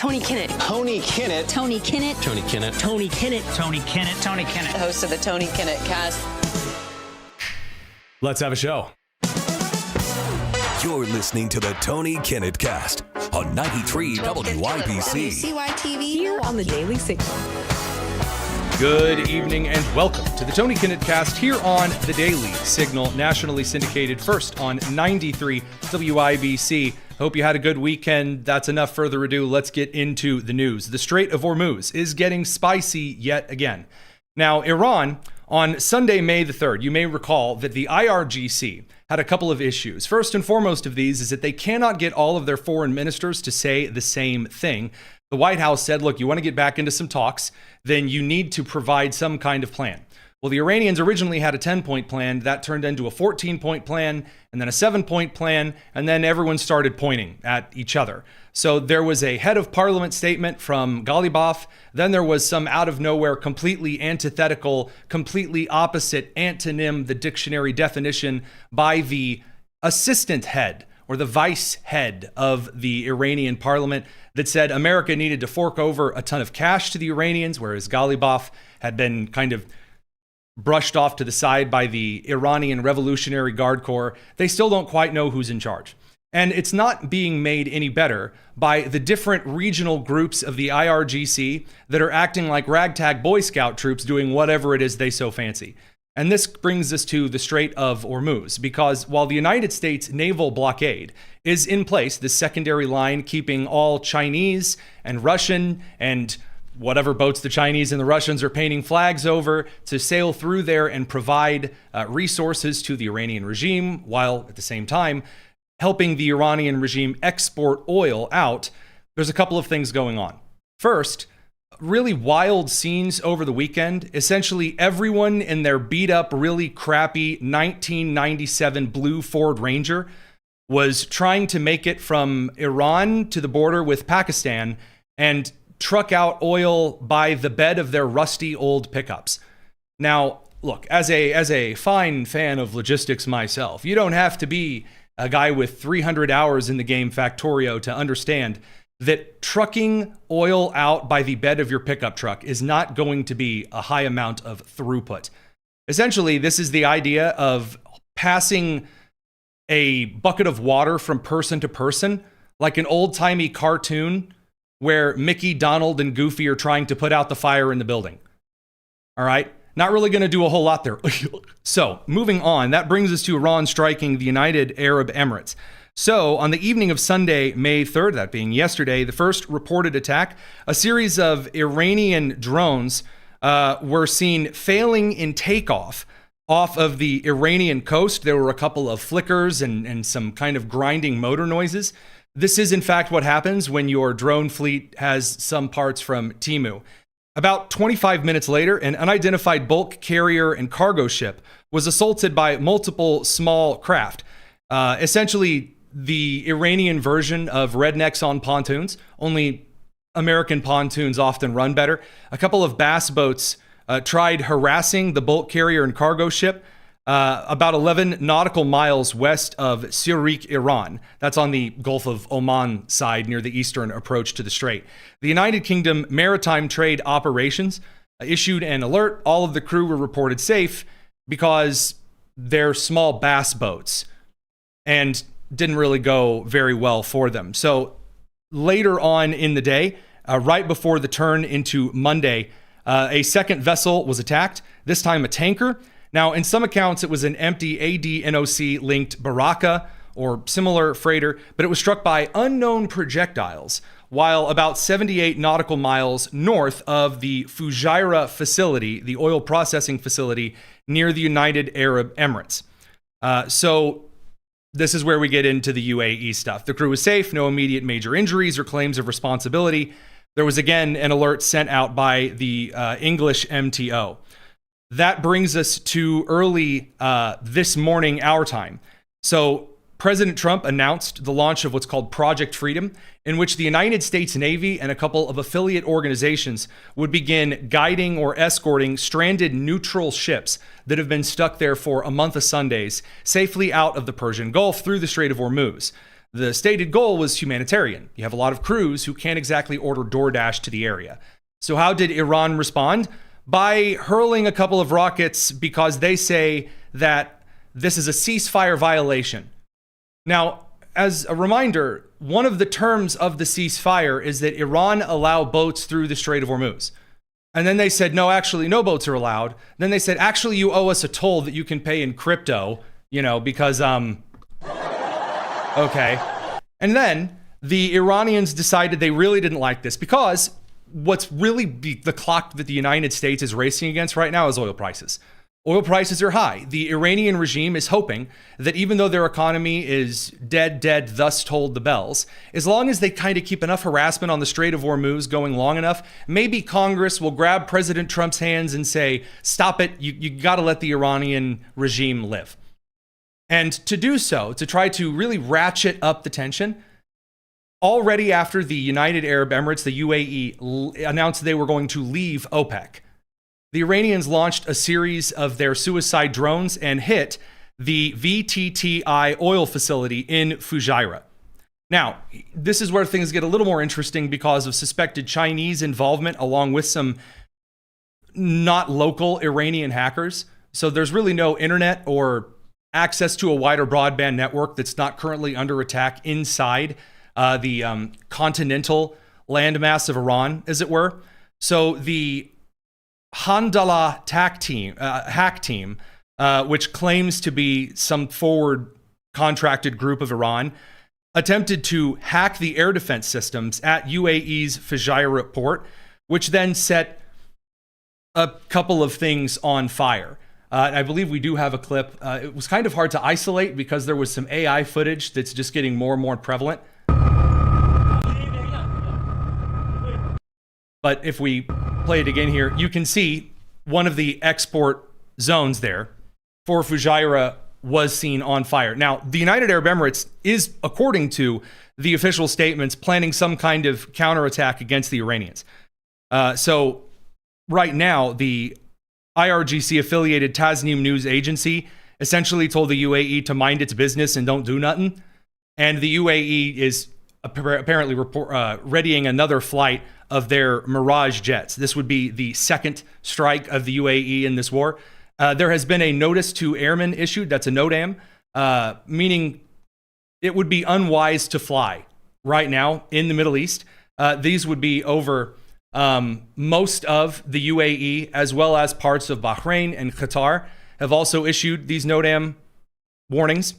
Tony Kinnett. Tony Kinnett. Tony Kinnett. Tony Kinnett. Tony Kinnett. Tony Kinnett. Tony Kinnett. The host of the Tony Kinnett cast. Let's have a show. You're listening to the Tony Kinnett cast on 93 WYBC. WCYTV. Here on the Daily Signal. Good evening and welcome to the Tony Kinnett cast here on the Daily Signal, nationally syndicated first on 93 WIBC. Hope you had a good weekend. That's enough further ado. Let's get into the news. The Strait of Hormuz is getting spicy yet again. Now, Iran, on Sunday, May the 3rd, you may recall that the IRGC had a couple of issues. First and foremost of these is that they cannot get all of their foreign ministers to say the same thing. The White House said, look, you want to get back into some talks, then you need to provide some kind of plan. Well, the Iranians originally had a 10-point plan. That turned into a 14-point plan, and then a 7-point plan, and then everyone started pointing at each other. So there was a head of parliament statement from Ghalibaf. Then there was some out-of-nowhere, completely antithetical, completely opposite antonym, the dictionary definition, by the assistant head or the vice head of the Iranian parliament that said America needed to fork over a ton of cash to the Iranians, whereas Ghalibaf had been kind of brushed off to the side by the Iranian Revolutionary Guard Corps. They still don't quite know who's in charge. And it's not being made any better by the different regional groups of the IRGC that are acting like ragtag Boy Scout troops doing whatever it is they so fancy. And this brings us to the Strait of Hormuz, because while the United States naval blockade is in place, the secondary line keeping all Chinese and Russian and whatever boats the Chinese and the Russians are painting flags over to sail through there and provide resources to the Iranian regime, while at the same time helping the Iranian regime export oil out, there's a couple of things going on. First, really wild scenes over the weekend. Essentially, everyone in their beat up, really crappy 1997 blue Ford Ranger was trying to make it from Iran to the border with Pakistan and truck out oil by the bed of their rusty old pickups. Now, look, as a fine fan of logistics myself, you don't have to be a guy with 300 hours in the game Factorio to understand that trucking oil out by the bed of your pickup truck is not going to be a high amount of throughput. Essentially, this is the idea of passing a bucket of water from person to person, like an old-timey cartoon where Mickey, Donald, and Goofy are trying to put out the fire in the building. All right? Not really going to do a whole lot there. So, moving on, that brings us to Iran striking the United Arab Emirates. So, on the evening of Sunday, May 3rd, that being yesterday, the first reported attack, a series of Iranian drones were seen failing in takeoff off of the Iranian coast. There were a couple of flickers and some kind of grinding motor noises. This is, in fact, what happens when your drone fleet has some parts from Temu. About 25 minutes later, an unidentified bulk carrier and cargo ship was assaulted by multiple small craft. Essentially, the Iranian version of rednecks on pontoons, only American pontoons often run better. A couple of bass boats tried harassing the bulk carrier and cargo ship about 11 nautical miles west of Sirik, Iran. That's on the Gulf of Oman side near the eastern approach to the strait. The United Kingdom Maritime Trade Operations issued an alert. All of the crew were reported safe because they're small bass boats and didn't really go very well for them. So later on in the day, right before the turn into Monday, a second vessel was attacked, this time a tanker. Now, in some accounts, it was an empty ADNOC-linked Baraka or similar freighter, but it was struck by unknown projectiles while about 78 nautical miles north of the Fujairah facility, the oil processing facility near the United Arab Emirates. So this is where we get into the UAE stuff. The crew was safe, no immediate major injuries or claims of responsibility. There was again an alert sent out by the English MTO. That brings us to early this morning, our time. So President Trump announced the launch of what's called Project Freedom, in which the United States Navy and a couple of affiliate organizations would begin guiding or escorting stranded neutral ships that have been stuck there for a month of Sundays safely out of the Persian Gulf through the Strait of Hormuz. The stated goal was humanitarian. You have a lot of crews who can't exactly order DoorDash to the area. So how did Iran respond? By hurling a couple of rockets because they say that this is a ceasefire violation. Now, as a reminder, one of the terms of the ceasefire is that Iran allow boats through the Strait of Hormuz. And then they said, no, actually, no boats are allowed. Then they said, actually, you owe us a toll that you can pay in crypto, because, okay. And then the Iranians decided they really didn't like this because what's really the clock that the United States is racing against right now is oil prices. Oil prices are high. The Iranian regime is hoping that even though their economy is dead, thus told the bells, as long as they kind of keep enough harassment on the Strait of Hormuz going long enough, maybe Congress will grab President Trump's hands and say, stop it, you got to let the Iranian regime live. And to do so, to try to really ratchet up the tension, already after the United Arab Emirates, the UAE, announced they were going to leave OPEC, the Iranians launched a series of their suicide drones and hit the VTTI oil facility in Fujairah. Now, this is where things get a little more interesting because of suspected Chinese involvement along with some not local Iranian hackers. So there's really no internet or access to a wider broadband network that's not currently under attack inside the continental landmass of Iran, as it were. So the Handala hack team, which claims to be some forward contracted group of Iran, attempted to hack the air defense systems at UAE's Fujairah port, which then set a couple of things on fire. I believe we do have a clip. It was kind of hard to isolate because there was some AI footage that's just getting more and more prevalent. But if we play it again here, you can see one of the export zones there for Fujairah was seen on fire. Now, the United Arab Emirates is, according to the official statements, planning some kind of counterattack against the Iranians. So right now, the IRGC-affiliated Tasnim news agency essentially told the UAE to mind its business and don't do nothing. And the UAE is apparently readying another flight of their Mirage jets. This would be the second strike of the UAE in this war. There has been a notice to airmen issued. That's a NOTAM, meaning it would be unwise to fly right now in the Middle East. These would be over most of the UAE, as well as parts of Bahrain and Qatar have also issued these NOTAM warnings.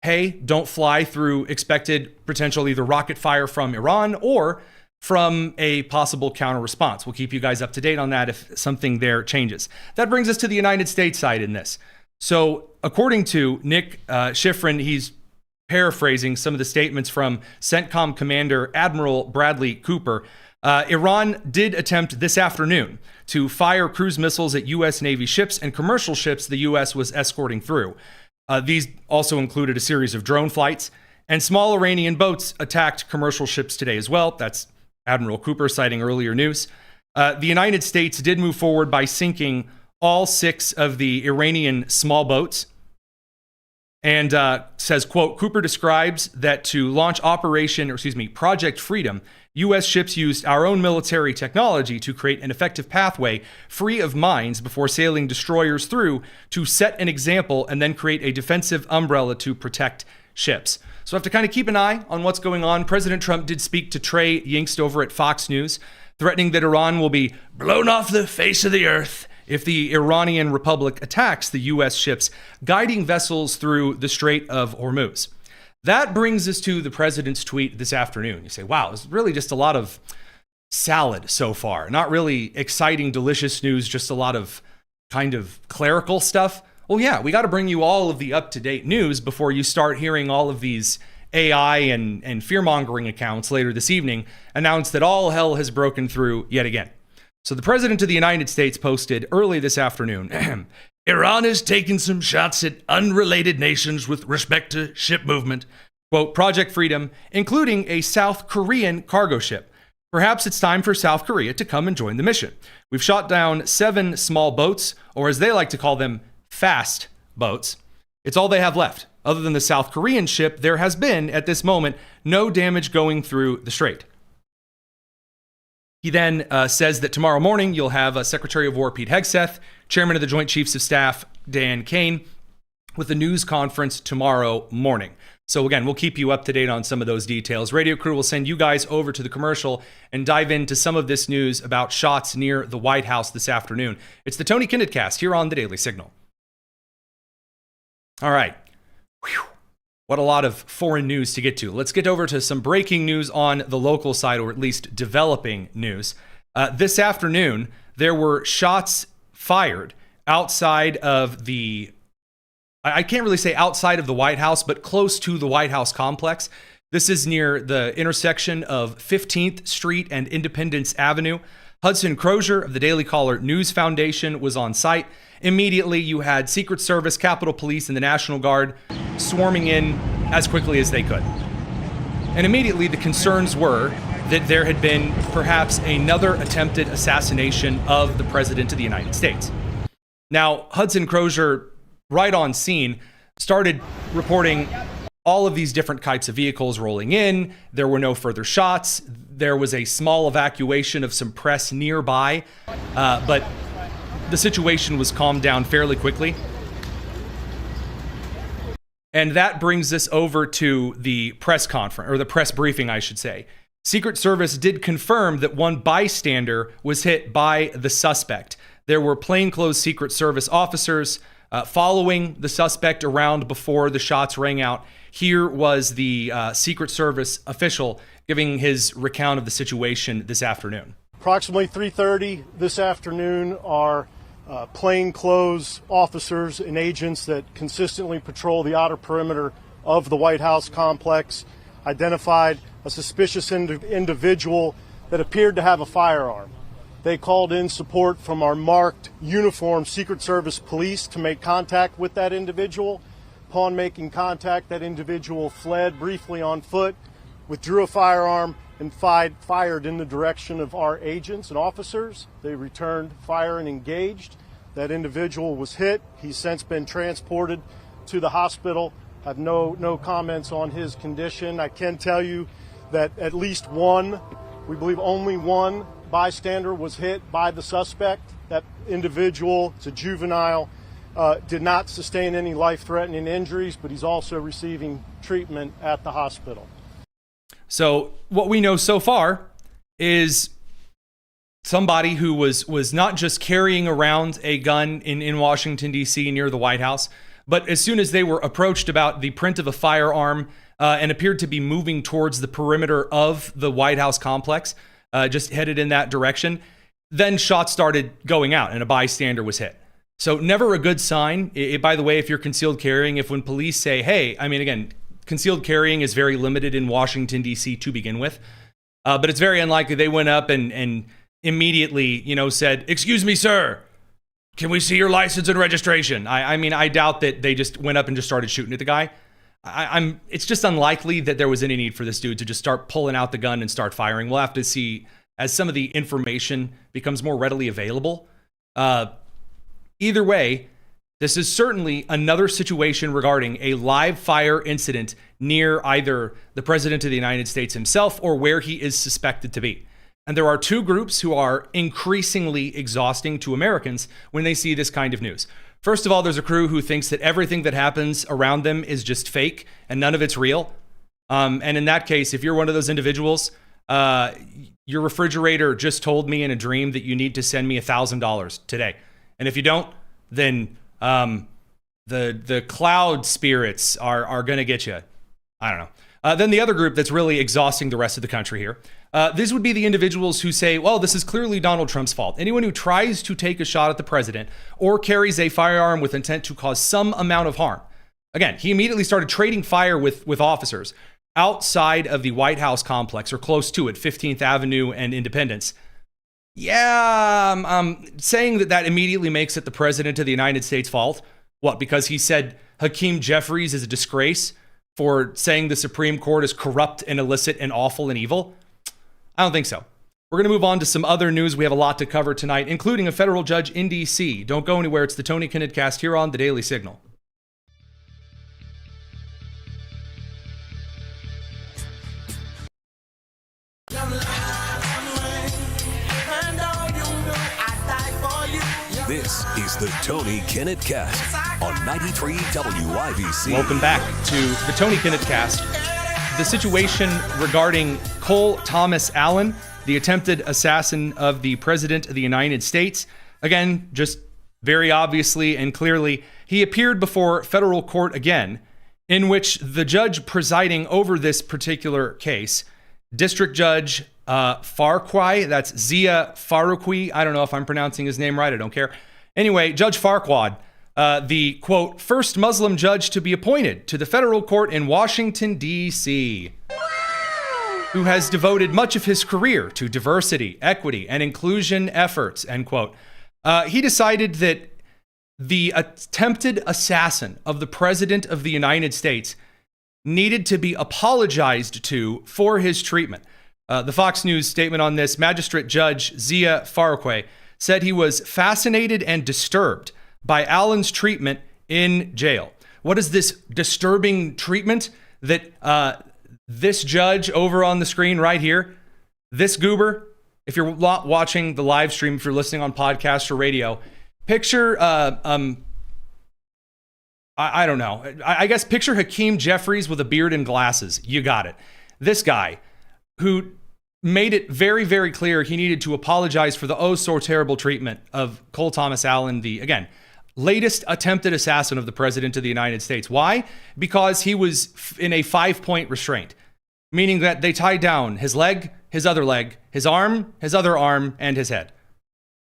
Hey, don't fly through expected potential either rocket fire from Iran or from a possible counter response. We'll keep you guys up to date on that if something there changes. That brings us to the United States side in this. So according to Nick Schifrin, he's paraphrasing some of the statements from CENTCOM Commander Admiral Bradley Cooper. Iran did attempt this afternoon to fire cruise missiles at U.S. Navy ships and commercial ships the U.S. was escorting through. These also included a series of drone flights, and small Iranian boats attacked commercial ships today as well. That's Admiral Cooper citing earlier news. The United States did move forward by sinking all 6 of the Iranian small boats. And says, quote, Cooper describes that to launch Project Freedom, U.S. ships used our own military technology to create an effective pathway free of mines before sailing destroyers through to set an example and then create a defensive umbrella to protect ships. So I have to kind of keep an eye on what's going on. President Trump did speak to Trey Yingst over at Fox News, threatening that Iran will be blown off the face of the earth if the Iranian Republic attacks the U.S. ships guiding vessels through the Strait of Hormuz. That brings us to the president's tweet this afternoon. You say, wow, it's really just a lot of salad so far. Not really exciting, delicious news, just a lot of kind of clerical stuff. Well, yeah, we got to bring you all of the up-to-date news before you start hearing all of these AI and fear-mongering accounts later this evening announce that all hell has broken through yet again. So the president of the United States posted early this afternoon, Iran has taken some shots at unrelated nations with respect to ship movement. Quote, Project Freedom, including a South Korean cargo ship. Perhaps it's time for South Korea to come and join the mission. We've shot down 7 small boats, or as they like to call them, fast boats. It's all they have left Other than the South Korean ship, there has been, at this moment, no damage going through the strait. He then says that tomorrow morning you'll have Secretary of War Pete Hegseth, Chairman of the Joint Chiefs of Staff Dan Kane, with a news conference tomorrow morning. So again, we'll keep you up to date on some of those details. Radio crew will send you guys over to the commercial and dive into some of this news about shots near the White House this afternoon. It's the Tony Kinnett Cast here on the Daily Signal. All right. Whew. What a lot of foreign news to get to. Let's get over to some breaking news on the local side, or at least developing news. This afternoon, there were shots fired outside of the I can't really say outside of the White House, but close to the White House complex. This is near the intersection of 15th Street and Independence Avenue. Hudson Crozier of the Daily Caller News Foundation was on site. Immediately, you had Secret Service, Capitol Police, and the National Guard swarming in as quickly as they could. And immediately, the concerns were that there had been perhaps another attempted assassination of the President of the United States. Now, Hudson Crozier, right on scene, started reporting all of these different types of vehicles rolling in. There were no further shots. There was a small evacuation of some press nearby, but the situation was calmed down fairly quickly. And that brings us over to the press conference, or the press briefing, I should say. Secret Service did confirm that one bystander was hit by the suspect. There were plainclothes Secret Service officers following the suspect around before the shots rang out. Here was the Secret Service official giving his recount of the situation this afternoon. Approximately 3:30 this afternoon, our plainclothes officers and agents that consistently patrol the outer perimeter of the White House complex identified a suspicious individual that appeared to have a firearm. They called in support from our marked uniformed Secret Service police to make contact with that individual. Upon making contact, that individual fled briefly on foot, withdrew a firearm, and fired in the direction of our agents and officers. They returned fire and engaged. That individual was hit. He's since been transported to the hospital. I have no comments on his condition. I can tell you that at least one, we believe only one, bystander was hit by the suspect. That individual, it's a juvenile, did not sustain any life-threatening injuries, but he's also receiving treatment at the hospital. So what we know so far is somebody who was not just carrying around a gun in Washington, D.C. near the White House, but as soon as they were approached about the print of a firearm and appeared to be moving towards the perimeter of the White House complex, just headed in that direction, then shots started going out and a bystander was hit. So never a good sign. By the way, if you're concealed carrying, if when police say, hey, I mean, again, concealed carrying is very limited in Washington, D.C. to begin with, but it's very unlikely they went up and immediately, said, excuse me, sir, can we see your license and registration? I mean, I doubt that they just went up and just started shooting at the guy. It's just unlikely that there was any need for this dude to just start pulling out the gun and start firing. We'll have to see as some of the information becomes more readily available. Either way, this is certainly another situation regarding a live fire incident near either the President of the United States himself or where he is suspected to be. And there are two groups who are increasingly exhausting to Americans when they see this kind of news. First of all, there's a crew who thinks that everything that happens around them is just fake and none of it's real. And in that case, if you're one of those individuals, your refrigerator just told me in a dream that you need to send me $1,000 today. And if you don't, then the cloud spirits are going to get you. I don't know. Then the other group that's really exhausting the rest of the country here. These would be the individuals who say, well, this is clearly Donald Trump's fault. Anyone who tries to take a shot at the president or carries a firearm with intent to cause some amount of harm. Again, he immediately started trading fire with officers outside of the White House complex or close to it, 15th Avenue and Independence. Yeah, I'm saying that immediately makes it the president of the United States' fault. What, because he said Hakeem Jeffries is a disgrace for saying the Supreme Court is corrupt and illicit and awful and evil? I don't think so. We're going to move on to some other news. We have a lot to cover tonight, including a federal judge in D.C. Don't go anywhere. It's the Tony Kinnett Cast here on the Daily Signal. This is the Tony Kinnett Cast on 93 WIBC. Welcome back to the Tony Kinnett Cast. The situation regarding Cole Thomas Allen, the attempted assassin of the President of the United States. Again, just very obviously and clearly, he appeared before federal court again, in which the judge presiding over this particular case, District Judge Farquhar, that's Zia Farquhar. I don't know if I'm pronouncing his name right. I don't care. Anyway, Judge Farquhar, the, quote, first Muslim judge to be appointed to the federal court in Washington, D.C., who has devoted much of his career to diversity, equity, and inclusion efforts, end quote. He decided that the attempted assassin of the President of the United States needed to be apologized to for his treatment. The Fox News statement on this, Magistrate Judge Zia Farquhar said he was fascinated and disturbed by Allen's treatment in jail. What is this disturbing treatment that this judge over on the screen right here, this goober, if you're not watching the live stream, if you're listening on podcast or radio, picture, I don't know. I guess picture Hakeem Jeffries with a beard and glasses. You got it. This guy who made it very, very clear he needed to apologize for the oh so terrible treatment of Cole Thomas Allen, the, again, latest attempted assassin of the President of the United States. Why? Because he was in a 5-point restraint, meaning that they tied down his leg, his other leg, his arm, his other arm, and his head.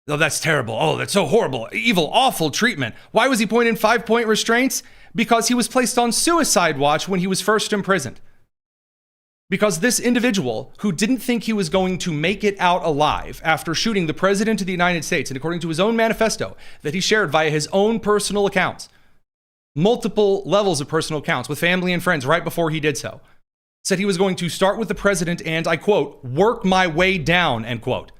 Oh, that's terrible. Oh, that's so horrible. Evil, awful treatment. Why was he put in 5-point restraints? Because he was placed on suicide watch when he was first imprisoned. Because this individual who didn't think he was going to make it out alive after shooting the President of the United States, and according to his own manifesto that he shared via his own personal accounts, multiple levels of personal accounts with family and friends right before he did so, said he was going to start with the president and, I quote, work my way down, end quote.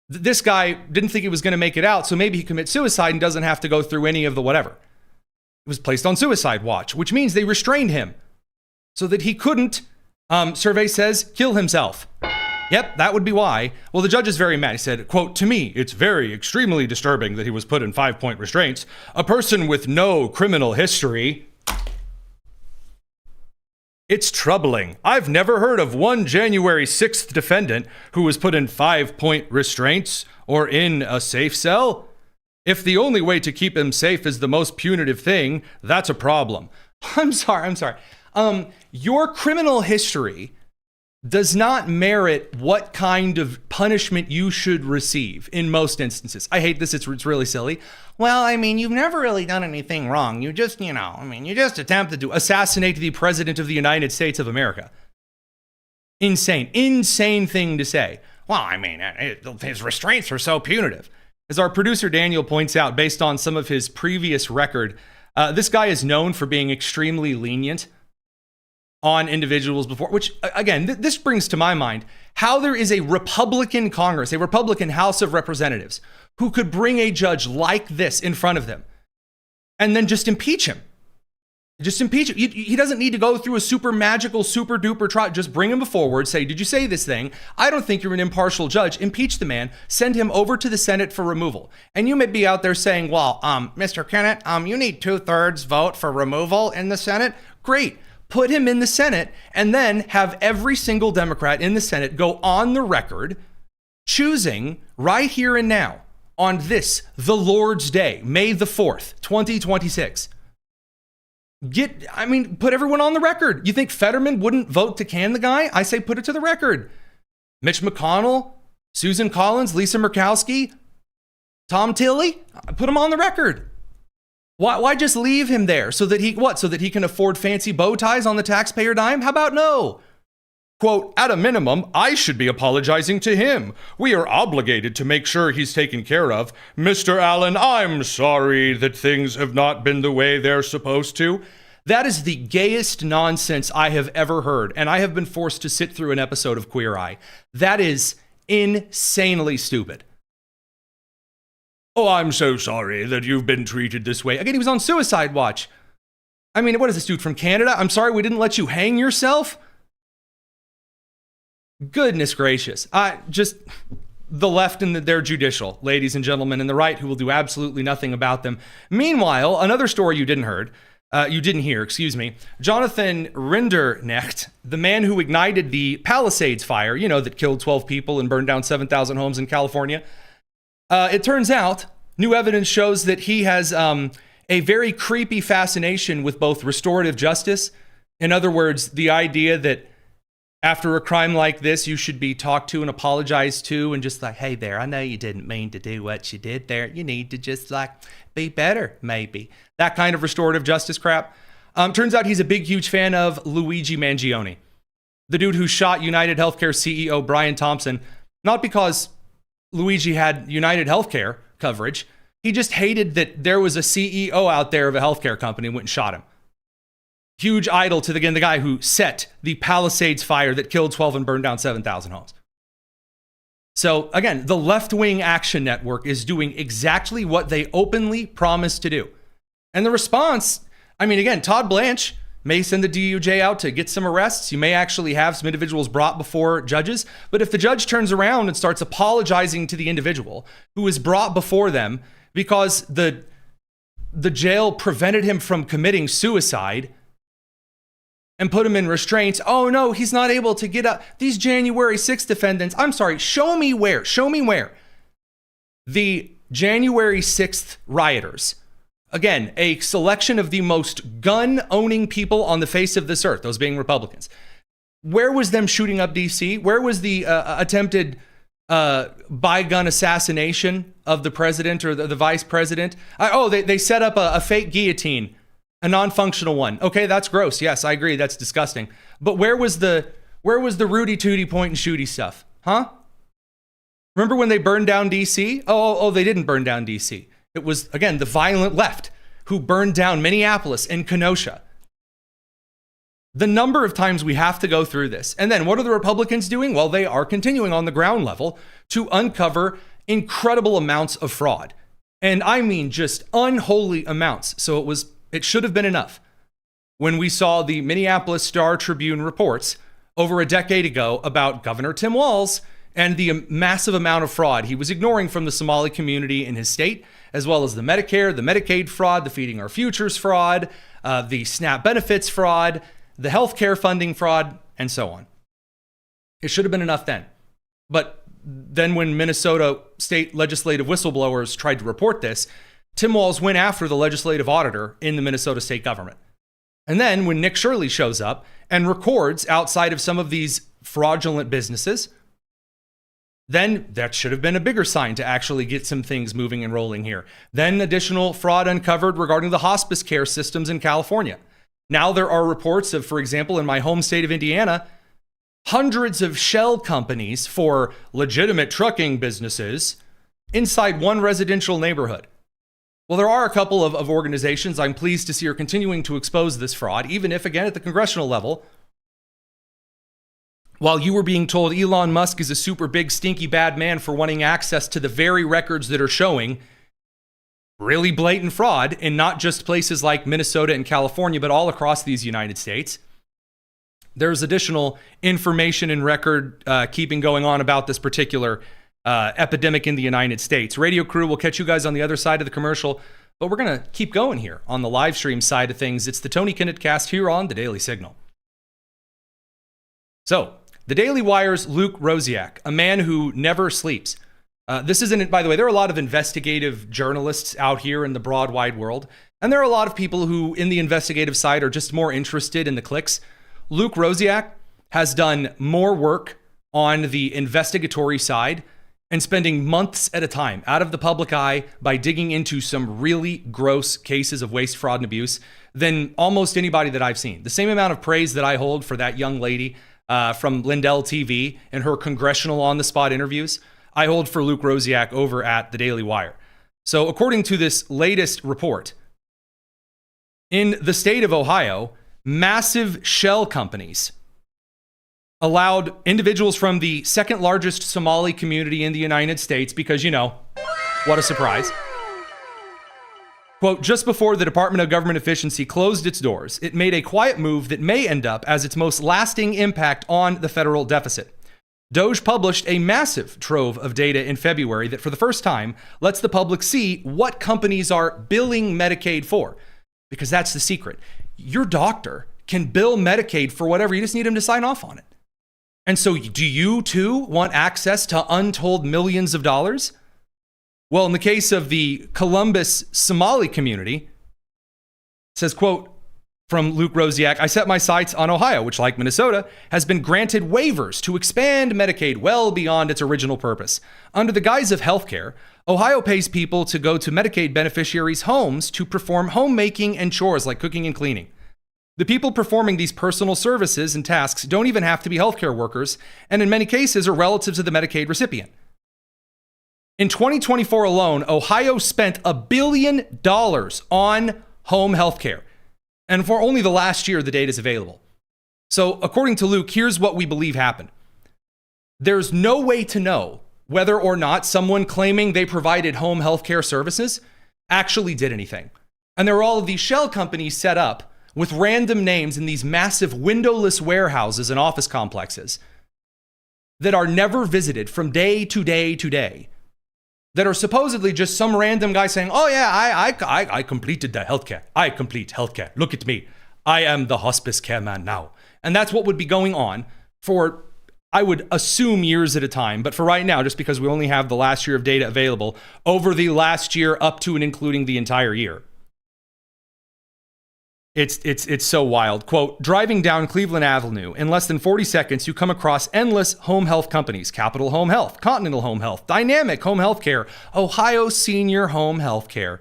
This guy didn't think he was going to make it out, so maybe he commits suicide and doesn't have to go through any of the whatever. He was placed on suicide watch, which means they restrained him so that he couldn't, survey says, kill himself. Yep, that would be why. Well, the judge is very mad. He said, quote, to me, it's very extremely disturbing that he was put in 5-point restraints. A person with no criminal history. It's troubling. I've never heard of one January 6th defendant who was put in 5-point restraints or in a safe cell. If the only way to keep him safe is the most punitive thing, that's a problem. I'm sorry. Your criminal history does not merit what kind of punishment you should receive in most instances. I hate this. It's really silly. Well, I mean, you've never really done anything wrong. You just, you just attempted to assassinate the President of the United States of America. Insane thing to say. Well, I mean, his restraints are so punitive. As our producer Daniel points out, based on some of his previous record, this guy is known for being extremely lenient on individuals before, which, again, this brings to my mind how there is a Republican Congress, a Republican House of Representatives, who could bring a judge like this in front of them and then just impeach him. He doesn't need to go through a super magical, super duper trial. Just bring him forward, say, did you say this thing? I don't think you're an impartial judge. Impeach the man, send him over to the Senate for removal. And you may be out there saying, well, Mr. Kinnett, you need 2/3 vote for removal in the Senate. Great. Put him in the Senate and then have every single Democrat in the Senate go on the record choosing right here and now on this, the Lord's Day, May the 4th, 2026. Put everyone on the record. You think Fetterman wouldn't vote to can the guy? I say put it to the record. Mitch McConnell, Susan Collins, Lisa Murkowski, Tom Tilley, put them on the record. Why just leave him there so that he can afford fancy bow ties on the taxpayer dime? How about no? Quote, at a minimum, I should be apologizing to him. We are obligated to make sure he's taken care of. Mr. Allen, I'm sorry that things have not been the way they're supposed to. That is the gayest nonsense I have ever heard, and I have been forced to sit through an episode of Queer Eye. That is insanely stupid. Oh, I'm so sorry that you've been treated this way. Again, he was on suicide watch. I mean, what is this dude from Canada? I'm sorry we didn't let you hang yourself. Goodness gracious. the left and their judicial, ladies and gentlemen, and the right who will do absolutely nothing about them. Meanwhile, another story you didn't hear, Jonathan Rinderknecht, the man who ignited the Palisades fire, that killed 12 people and burned down 7,000 homes in California. It turns out, new evidence shows that he has a very creepy fascination with both restorative justice. In other words, the idea that after a crime like this, you should be talked to and apologized to and just like, hey there, I know you didn't mean to do what you did there. You need to just be better, maybe. That kind of restorative justice crap. Turns out he's a big, huge fan of Luigi Mangione, the dude who shot United Healthcare CEO Brian Thompson, not because Luigi had United Healthcare coverage. He just hated that there was a CEO out there of a healthcare company and went and shot him. Huge idol to the guy who set the Palisades fire that killed 12 and burned down 7,000 homes. So again, the left-wing action network is doing exactly what they openly promised to do. And the response, Todd Blanche may send the DOJ out to get some arrests. You may actually have some individuals brought before judges. But if the judge turns around and starts apologizing to the individual who is brought before them because the jail prevented him from committing suicide and put him in restraints. Oh no, he's not able to get up. These January 6th defendants, I'm sorry, show me where. The January 6th rioters, again, a selection of the most gun-owning people on the face of this earth, those being Republicans. Where was them shooting up DC? Where was the attempted by-gun assassination of the president or the vice president? They set up a fake guillotine. A non-functional one. Okay, that's gross. Yes, I agree. That's disgusting. But where was the Rudy Tooty point and shooty stuff? Huh? Remember when they burned down DC? Oh, they didn't burn down DC. It was, again, the violent left who burned down Minneapolis and Kenosha. The number of times we have to go through this. And then what are the Republicans doing? Well, they are continuing on the ground level to uncover incredible amounts of fraud. And I mean just unholy amounts. So it should have been enough when we saw the Minneapolis Star-Tribune reports over a decade ago about Governor Tim Walz and the massive amount of fraud he was ignoring from the Somali community in his state, as well as the Medicare, the Medicaid fraud, the Feeding Our Futures fraud, the SNAP benefits fraud, the healthcare funding fraud, and so on. It should have been enough then. But then when Minnesota state legislative whistleblowers tried to report this, Tim Walz went after the legislative auditor in the Minnesota state government. And then when Nick Shirley shows up and records outside of some of these fraudulent businesses, then that should have been a bigger sign to actually get some things moving and rolling here. Then additional fraud uncovered regarding the hospice care systems in California. Now there are reports of, for example, in my home state of Indiana, hundreds of shell companies for legitimate trucking businesses inside one residential neighborhood. Well, there are a couple of organizations I'm pleased to see are continuing to expose this fraud, even if, again, at the congressional level, while you were being told Elon Musk is a super big, stinky, bad man for wanting access to the very records that are showing really blatant fraud in not just places like Minnesota and California, but all across these United States. There's additional information and record keeping going on about this particular epidemic in the United States. Radio crew will catch you guys on the other side of the commercial, but we're going to keep going here on the live stream side of things. It's the Tony Kinnett cast here on the Daily Signal. So, the Daily Wire's Luke Rosiak, a man who never sleeps. This isn't, by the way, there are a lot of investigative journalists out here in the broad wide world, and there are a lot of people who in the investigative side are just more interested in the clicks. Luke Rosiak has done more work on the investigatory side and spending months at a time out of the public eye by digging into some really gross cases of waste, fraud, and abuse than almost anybody that I've seen. The same amount of praise that I hold for that young lady from Lindell TV and her congressional on-the-spot interviews, I hold for Luke Rosiak over at the Daily Wire. So according to this latest report, in the state of Ohio, massive shell companies allowed individuals from the second largest Somali community in the United States, because, what a surprise. Quote, just before the Department of Government Efficiency closed its doors, it made a quiet move that may end up as its most lasting impact on the federal deficit. Doge published a massive trove of data in February that for the first time lets the public see what companies are billing Medicaid for. Because that's the secret. Your doctor can bill Medicaid for whatever. You just need him to sign off on it. And so do you too want access to untold millions of dollars? Well, in the case of the Columbus Somali community, it says, quote, from Luke Rosiak, I set my sights on Ohio, which, like Minnesota, has been granted waivers to expand Medicaid well beyond its original purpose. Under the guise of healthcare, Ohio pays people to go to Medicaid beneficiaries' homes to perform homemaking and chores like cooking and cleaning. The people performing these personal services and tasks don't even have to be healthcare workers, and in many cases are relatives of the Medicaid recipient. In 2024 alone, Ohio spent $1 billion on home healthcare. And for only the last year, the data is available. So according to Luke, here's what we believe happened. There's no way to know whether or not someone claiming they provided home healthcare services actually did anything. And there were all of these shell companies set up with random names in these massive windowless warehouses and office complexes that are never visited from day to day to day, that are supposedly just some random guy saying, oh yeah, I completed the healthcare. I complete healthcare. Look at me. I am the hospice care man now. And that's what would be going on for, I would assume, years at a time. But for right now, just because we only have the last year of data available, over the last year up to and including the entire year. It's so wild. Quote, driving down Cleveland Avenue, in less than 40 seconds, you come across endless home health companies. Capital Home Health, Continental Home Health, Dynamic Home Health Care, Ohio Senior Home Health Care.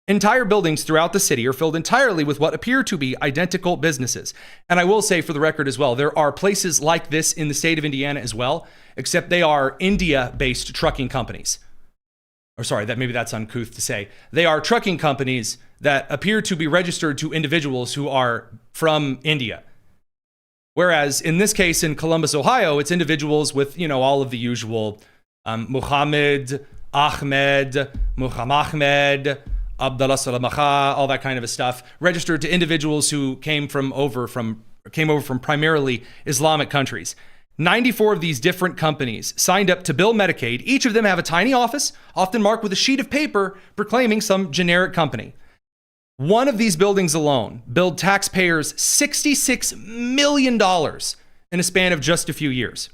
Entire buildings throughout the city are filled entirely with what appear to be identical businesses. And I will say for the record as well, there are places like this in the state of Indiana as well, except they are India-based trucking companies. Or sorry, maybe that's uncouth to say. They are trucking companies that appear to be registered to individuals who are from India. Whereas in this case, in Columbus, Ohio, it's individuals with, all of the usual Muhammad, Ahmed, Muhammad, Abdullah Salamaha, all that kind of stuff, registered to individuals who came over from primarily Islamic countries. 94 of these different companies signed up to bill Medicaid. Each of them have a tiny office, often marked with a sheet of paper proclaiming some generic company. One of these buildings alone billed taxpayers $66 million in a span of just a few years.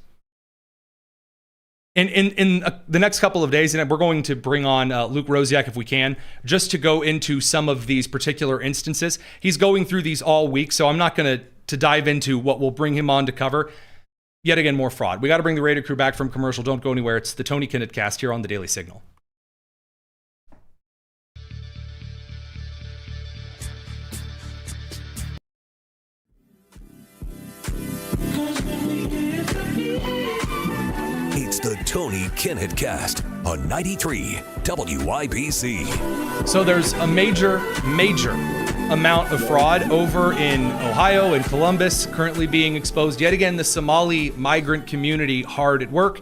In the next couple of days, and we're going to bring on Luke Rosiak if we can, just to go into some of these particular instances. He's going through these all week, so I'm not going to dive into what we'll bring him on to cover. Yet again, more fraud. We got to bring the Raider crew back from commercial. Don't go anywhere. It's the Tony Kinnett cast here on the Daily Signal. It's the Tony Kinnett cast on 93 WIBC. So there's a major amount of fraud over in Ohio and Columbus currently being exposed. Yet again, the Somali migrant community hard at work.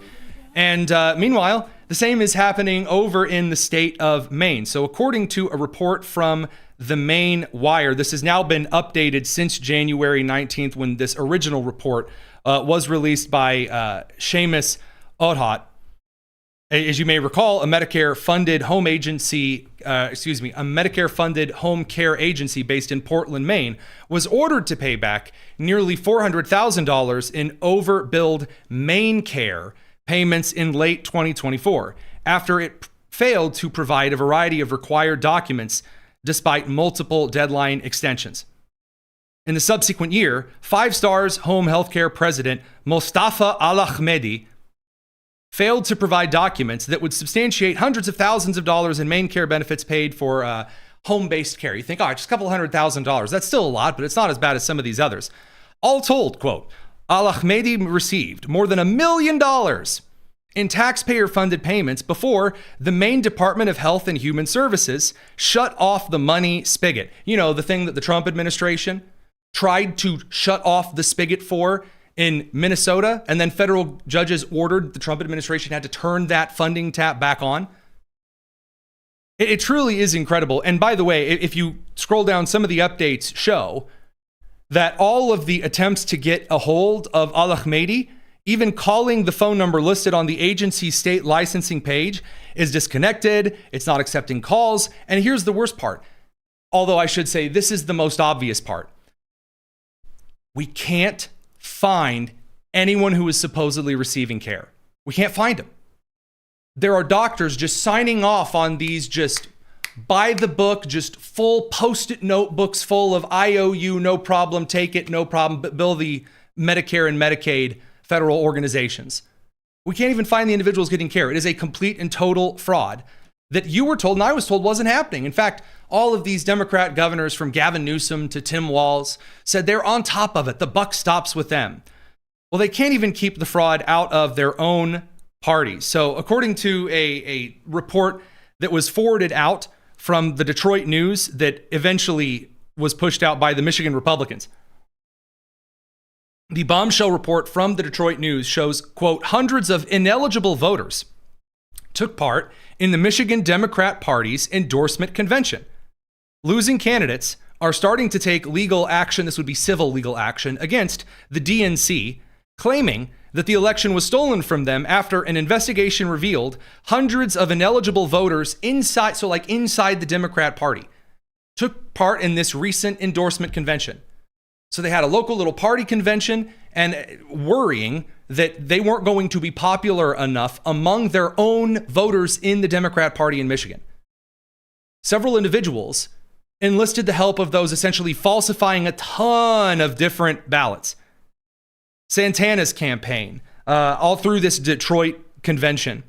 And meanwhile, the same is happening over in the state of Maine. So according to a report from the Maine Wire, this has now been updated since January 19th when this original report was released by Seamus Odhot. As you may recall, a Medicare-funded home care agency based in Portland, Maine, was ordered to pay back nearly $400,000 in overbilled Maine Care payments in late 2024 after it failed to provide a variety of required documents despite multiple deadline extensions. In the subsequent year, 5 Stars Home Healthcare President Mostafa Al-Ahmedi failed to provide documents that would substantiate hundreds of thousands of dollars in Maine Care benefits paid for home-based care. You think, just a couple $100,000. That's still a lot, but it's not as bad as some of these others. All told, quote, Al-Ahmedi received more than $1 million in taxpayer-funded payments before the Maine Department of Health and Human Services shut off the money spigot. You know, the thing that the Trump administration tried to shut off the spigot for in Minnesota, and then federal judges ordered the Trump administration had to turn that funding tap back on. It truly is incredible. And by the way, if you scroll down, some of the updates show that all of the attempts to get a hold of Al-Ahmedi Even calling the phone number listed on the agency's state licensing page is disconnected. It's not accepting calls. And here's the worst part. Although I should say this is the most obvious part. We can't find anyone who is supposedly receiving care. We can't find them. There are doctors just signing off on these just by the book, just full post-it notebooks full of IOU, no problem, take it, no problem, but bill the Medicare and Medicaid federal organizations. We can't even find the individuals getting care. It is a complete and total fraud that you were told and I was told wasn't happening. In fact, all of these Democrat governors from Gavin Newsom to Tim Walz said they're on top of it. The buck stops with them. Well, they can't even keep the fraud out of their own parties. So according to a report that was forwarded out from the Detroit News that eventually was pushed out by the Michigan Republicans, the bombshell report from the Detroit News shows, quote, hundreds of ineligible voters took part in the Michigan Democrat Party's endorsement convention. Losing candidates are starting to take legal action, this would be civil legal action, against the DNC, claiming that the election was stolen from them after an investigation revealed hundreds of ineligible voters inside the Democrat Party took part in this recent endorsement convention. So they had a local little party convention and worrying that they weren't going to be popular enough among their own voters in the Democrat Party in Michigan. Several individuals enlisted the help of those essentially falsifying a ton of different ballots. Santana's campaign, all through this Detroit convention.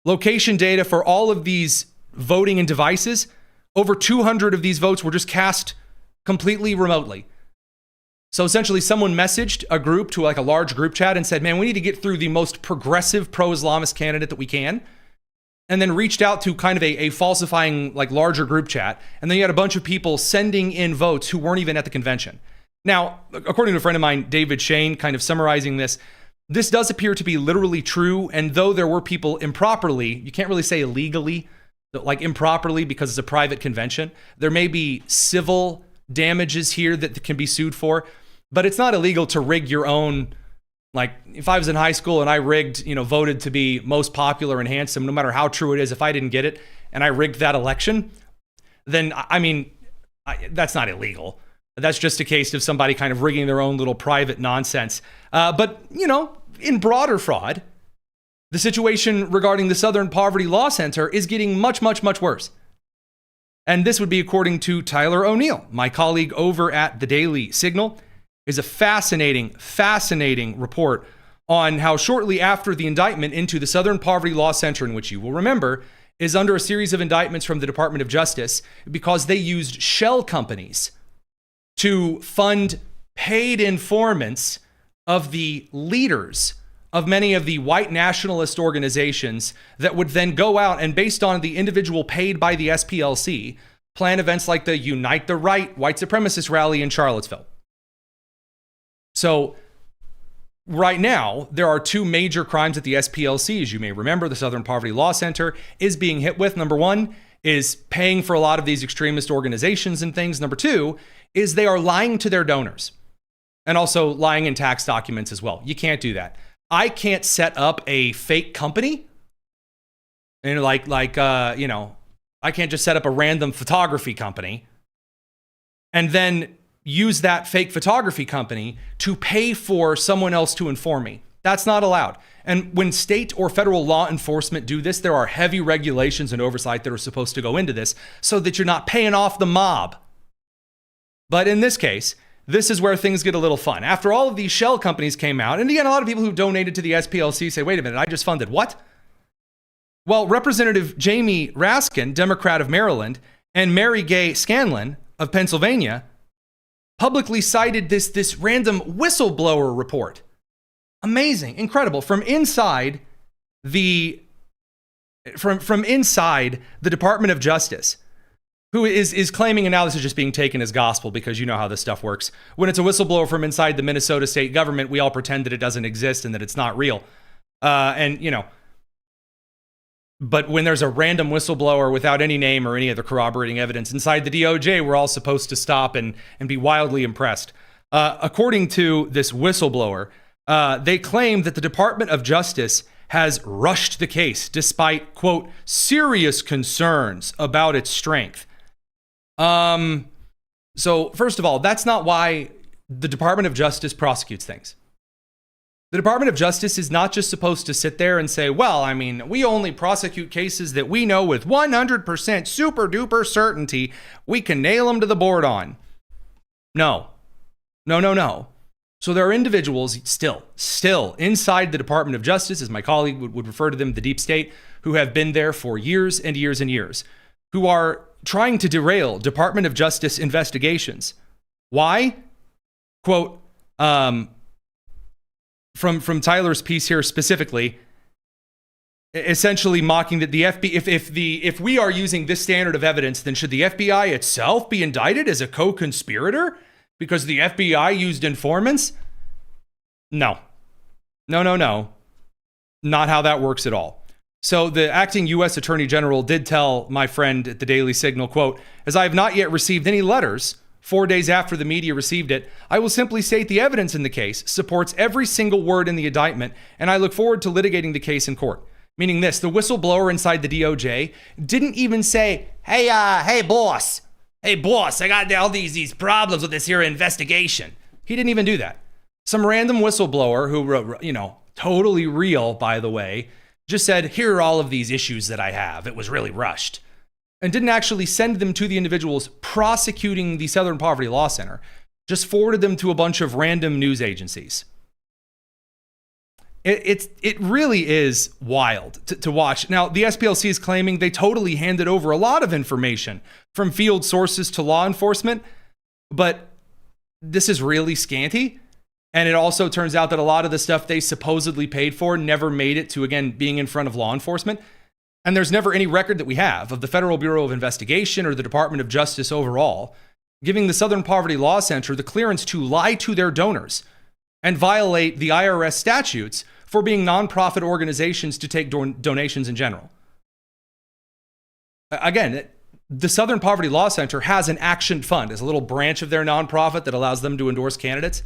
Location data for all of these voting and devices, over 200 of these votes were just cast completely remotely. So essentially someone messaged a group to like a large group chat and said, man, we need to get through the most progressive pro-Islamist candidate that we can. And then reached out to kind of a falsifying like larger group chat. And then you had a bunch of people sending in votes who weren't even at the convention. Now, according to a friend of mine, David Shane, kind of summarizing this does appear to be literally true. And though there were people improperly, you can't really say illegally, like improperly because it's a private convention. There may be civil damages here that can be sued for, but it's not illegal to rig your own. Like if I was in high school and I rigged, voted to be most popular and handsome, no matter how true it is, if I didn't get it and I rigged that election, then that's not illegal. That's just a case of somebody kind of rigging their own little private nonsense. But in broader fraud, the situation regarding the Southern Poverty Law Center is getting much, much, much worse. And this would be according to Tyler O'Neill, my colleague over at the Daily Signal. Is a fascinating report on how shortly after the indictment into the Southern Poverty Law Center, in which you will remember, is under a series of indictments from the Department of Justice because they used shell companies to fund paid informants of the leaders of many of the white nationalist organizations that would then go out and, based on the individual paid by the SPLC, plan events like the Unite the Right white supremacist rally in Charlottesville. So right now, there are two major crimes that the SPLC, as you may remember, the Southern Poverty Law Center, is being hit with. Number one is paying for a lot of these extremist organizations and things. Number two is they are lying to their donors and also lying in tax documents as well. You can't do that. I can't set up a fake company and I can't just set up a random photography company and then use that fake photography company to pay for someone else to inform me. That's not allowed. And when state or federal law enforcement do this, there are heavy regulations and oversight that are supposed to go into this so that you're not paying off the mob. But in this case, this is where things get a little fun. After all of these shell companies came out, and again, a lot of people who donated to the SPLC say, wait a minute, I just funded what? Well, Representative Jamie Raskin, Democrat of Maryland, and Mary Gay Scanlon of Pennsylvania publicly cited this random whistleblower report. Amazing, incredible, from inside the Department of Justice, who is claiming, and now this is just being taken as gospel because you know how this stuff works. When it's a whistleblower from inside the Minnesota state government, we all pretend that it doesn't exist and that it's not real. But when there's a random whistleblower without any name or any other corroborating evidence inside the DOJ, we're all supposed to stop and be wildly impressed. According to this whistleblower, They claim that the Department of Justice has rushed the case despite, quote, serious concerns about its strength. So first of all, that's not why the Department of Justice prosecutes things. The Department of Justice is not just supposed to sit there and say, well, I mean, we only prosecute cases that we know with 100% super duper certainty we can nail them to the board on. No. So there are individuals still inside the Department of Justice, as my colleague would refer to them, the deep state, who have been there for years and years and years, who are trying to derail Department of Justice investigations. Why? Quote, from Tyler's piece here specifically, essentially mocking that the if we are using this standard of evidence, then should the FBI itself be indicted as a co-conspirator because the FBI used informants? No. Not how that works at all. So the acting U.S. Attorney General did tell my friend at the Daily Signal, quote, as I have not yet received any letters 4 days after the media received it, I will simply state the evidence in the case supports every single word in the indictment, and I look forward to litigating the case in court. Meaning this, the whistleblower inside the DOJ didn't even say, hey boss, I got all these problems with this here investigation. He didn't even do that. Some random whistleblower who, totally real, by the way, just said, here are all of these issues that I have. It was really rushed. And didn't actually send them to the individuals prosecuting the Southern Poverty Law Center, just forwarded them to a bunch of random news agencies. It really is wild to watch. Now, the SPLC is claiming they totally handed over a lot of information from field sources to law enforcement, but this is really scanty. And it also turns out that a lot of the stuff they supposedly paid for never made it to, again, being in front of law enforcement. And there's never any record that we have of the Federal Bureau of Investigation or the Department of Justice overall giving the Southern Poverty Law Center the clearance to lie to their donors and violate the IRS statutes for being nonprofit organizations to take donations in general. Again, the Southern Poverty Law Center has an action fund as a little branch of their nonprofit that allows them to endorse candidates.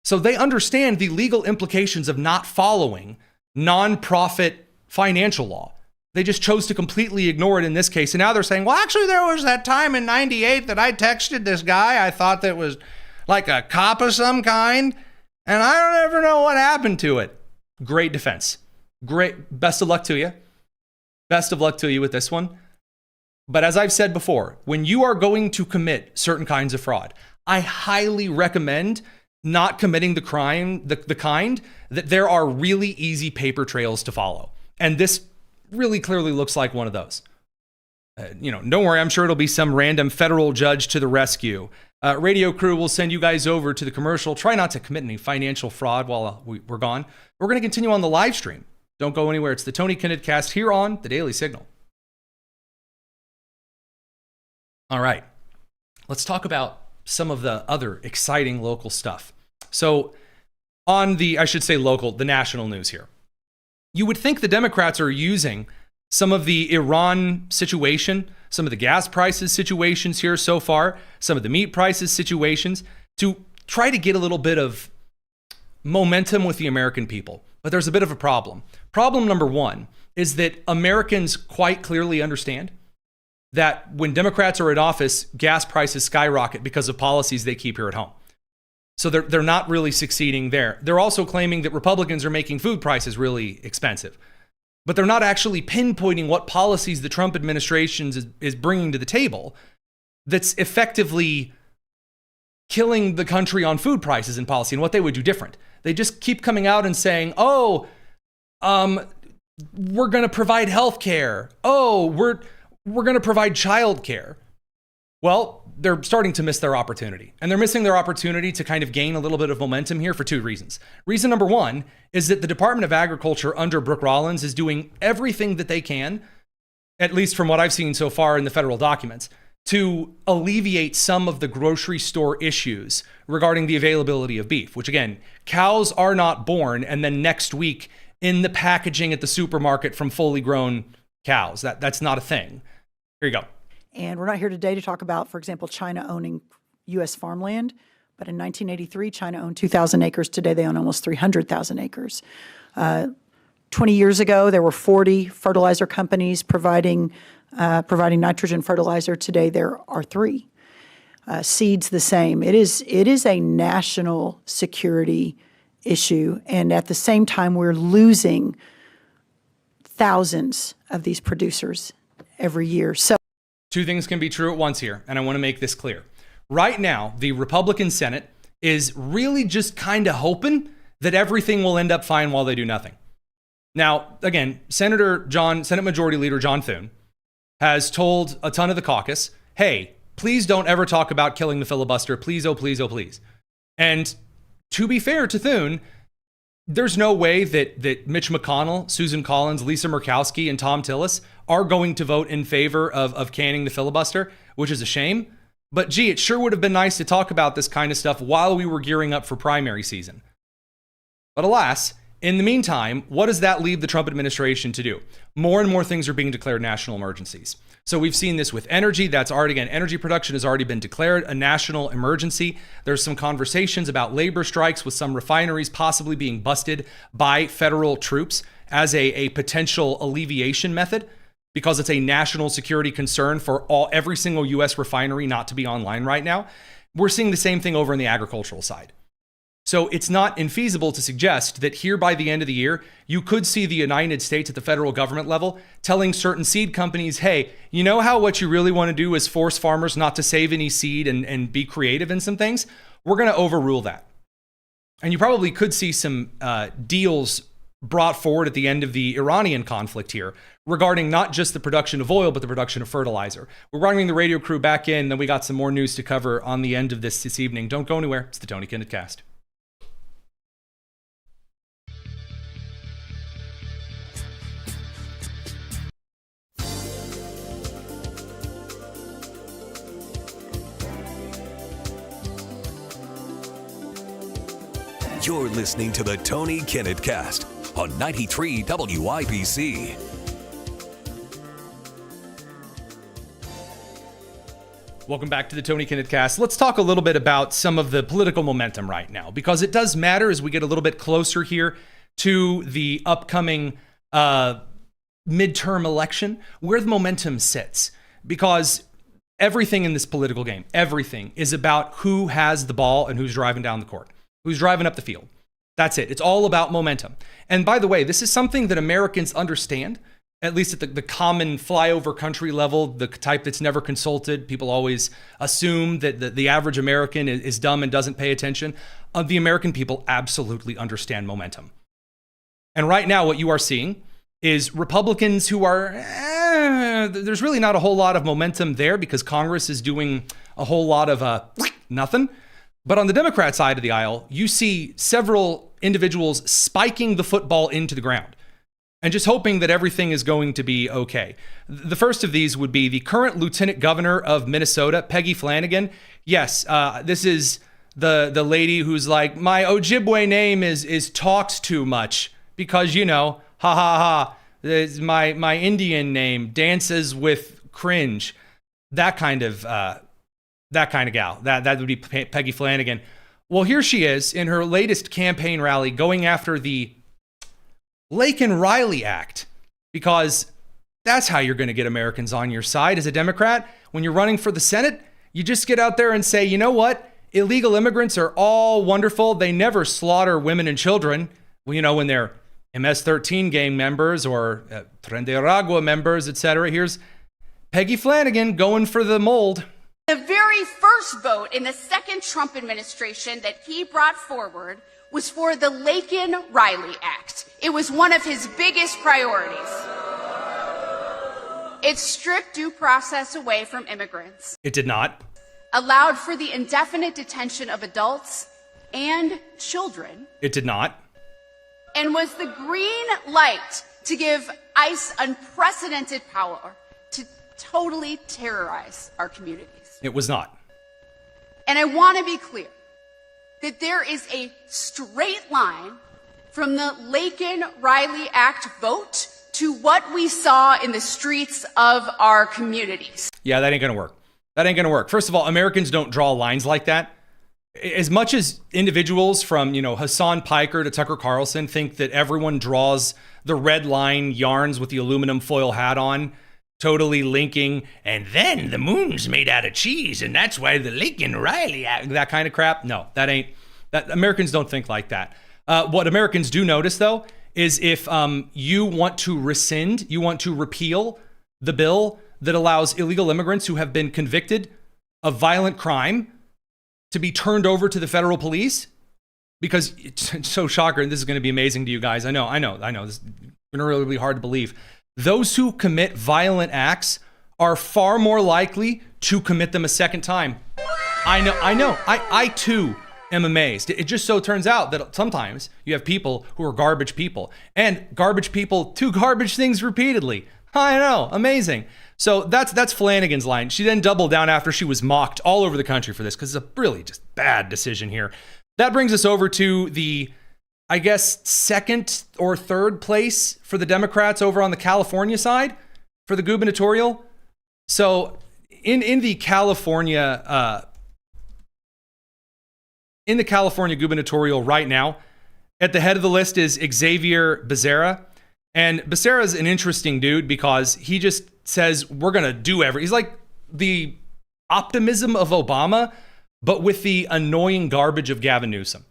So they understand the legal implications of not following nonprofit financial law. They just chose to completely ignore it in this case. And now they're saying, well, actually, there was that time in 98 that I texted this guy. I thought that was like a cop of some kind. And I don't ever know what happened to it. Great defense. Great. Best of luck to you. Best of luck to you with this one. But as I've said before, when you are going to commit certain kinds of fraud, I highly recommend not committing the crime, the kind that there are really easy paper trails to follow. And this really clearly looks like one of those. Don't worry, I'm sure it'll be some random federal judge to the rescue. Radio crew will send you guys over to the commercial. Try not to commit any financial fraud while we're gone. We're going to continue on the live stream. Don't go anywhere. It's the Tony Kinnett Cast here on the Daily Signal. All right, let's talk about some of the other exciting local stuff. So on the national news here, you would think the Democrats are using some of the Iran situation, some of the gas prices situations here so far, some of the meat prices situations to try to get a little bit of momentum with the American people. But there's a bit of a problem. Problem number one is that Americans quite clearly understand that when Democrats are in office, gas prices skyrocket because of policies they keep here at home. So they're not really succeeding there. They're also claiming that Republicans are making food prices really expensive. But they're not actually pinpointing what policies the Trump administration is bringing to the table that's effectively killing the country on food prices and policy and what they would do different. They just keep coming out and saying, we're going to provide health care. We're going to provide child care. Well, they're starting to miss their opportunity. And they're missing their opportunity to kind of gain a little bit of momentum here for two reasons. Reason number one is that the Department of Agriculture under Brooke Rollins is doing everything that they can, at least from what I've seen so far in the federal documents, to alleviate some of the grocery store issues regarding the availability of beef, which again, cows are not born and then next week in the packaging at the supermarket from fully grown cows. That's not a thing. Here you go. And we're not here today to talk about, for example, China owning U.S. farmland. But in 1983, China owned 2,000 acres. Today, they own almost 300,000 acres. 20 years ago, there were 40 fertilizer companies providing nitrogen fertilizer. Today, there are 3. Seeds the same. It is a national security issue, and at the same time, we're losing thousands of these producers every year. So, two things can be true at once here, and I want to make this clear. Right now, the Republican Senate is really just kind of hoping that everything will end up fine while they do nothing. Now, again, Senate Majority Leader John Thune has told a ton of the caucus, hey, please don't ever talk about killing the filibuster. Please, oh, please, oh, please. And to be fair to Thune, there's no way that Mitch McConnell, Susan Collins, Lisa Murkowski, and Tom Tillis are going to vote in favor of canning the filibuster, which is a shame. But gee, it sure would have been nice to talk about this kind of stuff while we were gearing up for primary season. But alas, in the meantime, what does that leave the Trump administration to do? More and more things are being declared national emergencies. So we've seen this with energy. Energy production has already been declared a national emergency. There's some conversations about labor strikes with some refineries possibly being busted by federal troops as a potential alleviation method, because it's a national security concern for every single U.S. refinery not to be online right now. We're seeing the same thing over on the agricultural side. So it's not infeasible to suggest that here by the end of the year, you could see the United States at the federal government level telling certain seed companies, hey, you know how what you really want to do is force farmers not to save any seed and be creative in some things? We're going to overrule that. And you probably could see some deals brought forward at the end of the Iranian conflict here regarding not just the production of oil, but the production of fertilizer. We're bringing the radio crew back in, then we got some more news to cover on the end of this evening. Don't go anywhere. It's the Tony Kinnett Cast. You're listening to the Tony Kinnett Cast on 93 WIBC. Welcome back to the Tony Kinnett Cast. Let's talk a little bit about some of the political momentum right now, because it does matter as we get a little bit closer here to the upcoming midterm election, where the momentum sits. Because everything in this political game, everything is about who has the ball and who's driving down the court, who's driving up the field. That's it. It's all about momentum. And by the way, this is something that Americans understand, at least at the common flyover country level, the type that's never consulted. People always assume that the average American is dumb and doesn't pay attention. The American people absolutely understand momentum. And right now, what you are seeing is Republicans who are, there's really not a whole lot of momentum there because Congress is doing a whole lot of nothing. But on the Democrat side of the aisle, you see several individuals spiking the football into the ground and just hoping that everything is going to be okay. The first of these would be the current Lieutenant Governor of Minnesota, Peggy Flanagan. Yes, this is the lady who's like, my Ojibwe name is talks too much because, you know, ha ha ha, my Indian name dances with cringe. That kind of gal. That would be Peggy Flanagan. Well, here she is in her latest campaign rally going after the Laken Riley Act, because that's how you're going to get Americans on your side as a Democrat. When you're running for the Senate, you just get out there and say, you know what? Illegal immigrants are all wonderful. They never slaughter women and children. Well, you know, when they're MS-13 gang members or Tren de Aragua members, etc. Here's Peggy Flanagan going for the mold. The very first vote in the second Trump administration that he brought forward was for the Laken Riley Act. It was one of his biggest priorities. It stripped due process away from immigrants. It did not. Allowed for the indefinite detention of adults and children. It did not. And was the green light to give ICE unprecedented power to totally terrorize our communities. It was not. And I want to be clear that there is a straight line from the Laken Riley Act vote to what we saw in the streets of our communities. Yeah, that ain't going to work. That ain't going to work. First of all, Americans don't draw lines like that. as much as individuals from, Hassan Piker to Tucker Carlson think that everyone draws the red line yarns with the aluminum foil hat on, totally linking, and then the moon's made out of cheese, and that's why the Lincoln Riley, that kind of crap. No, that Americans don't think like that. What Americans do notice, though, is if you want to repeal the bill that allows illegal immigrants who have been convicted of violent crime to be turned over to the federal police, because it's so shocker, and this is going to be amazing to you guys. I know. This is going to really be hard to believe. Those who commit violent acts are far more likely to commit them a second time. I know. I too am amazed. It just so turns out that sometimes you have people who are garbage people, and garbage people do garbage things repeatedly. I know, amazing. So that's Flanagan's line. She then doubled down after she was mocked all over the country for this, because it's a really just bad decision here. That brings us over to the, I guess, second or third place for the Democrats over on the California side for the gubernatorial. So in the California gubernatorial right now, at the head of the list is Xavier Becerra. And Becerra's an interesting dude because he just says, we're going to do he's like the optimism of Obama, but with the annoying garbage of Gavin Newsom.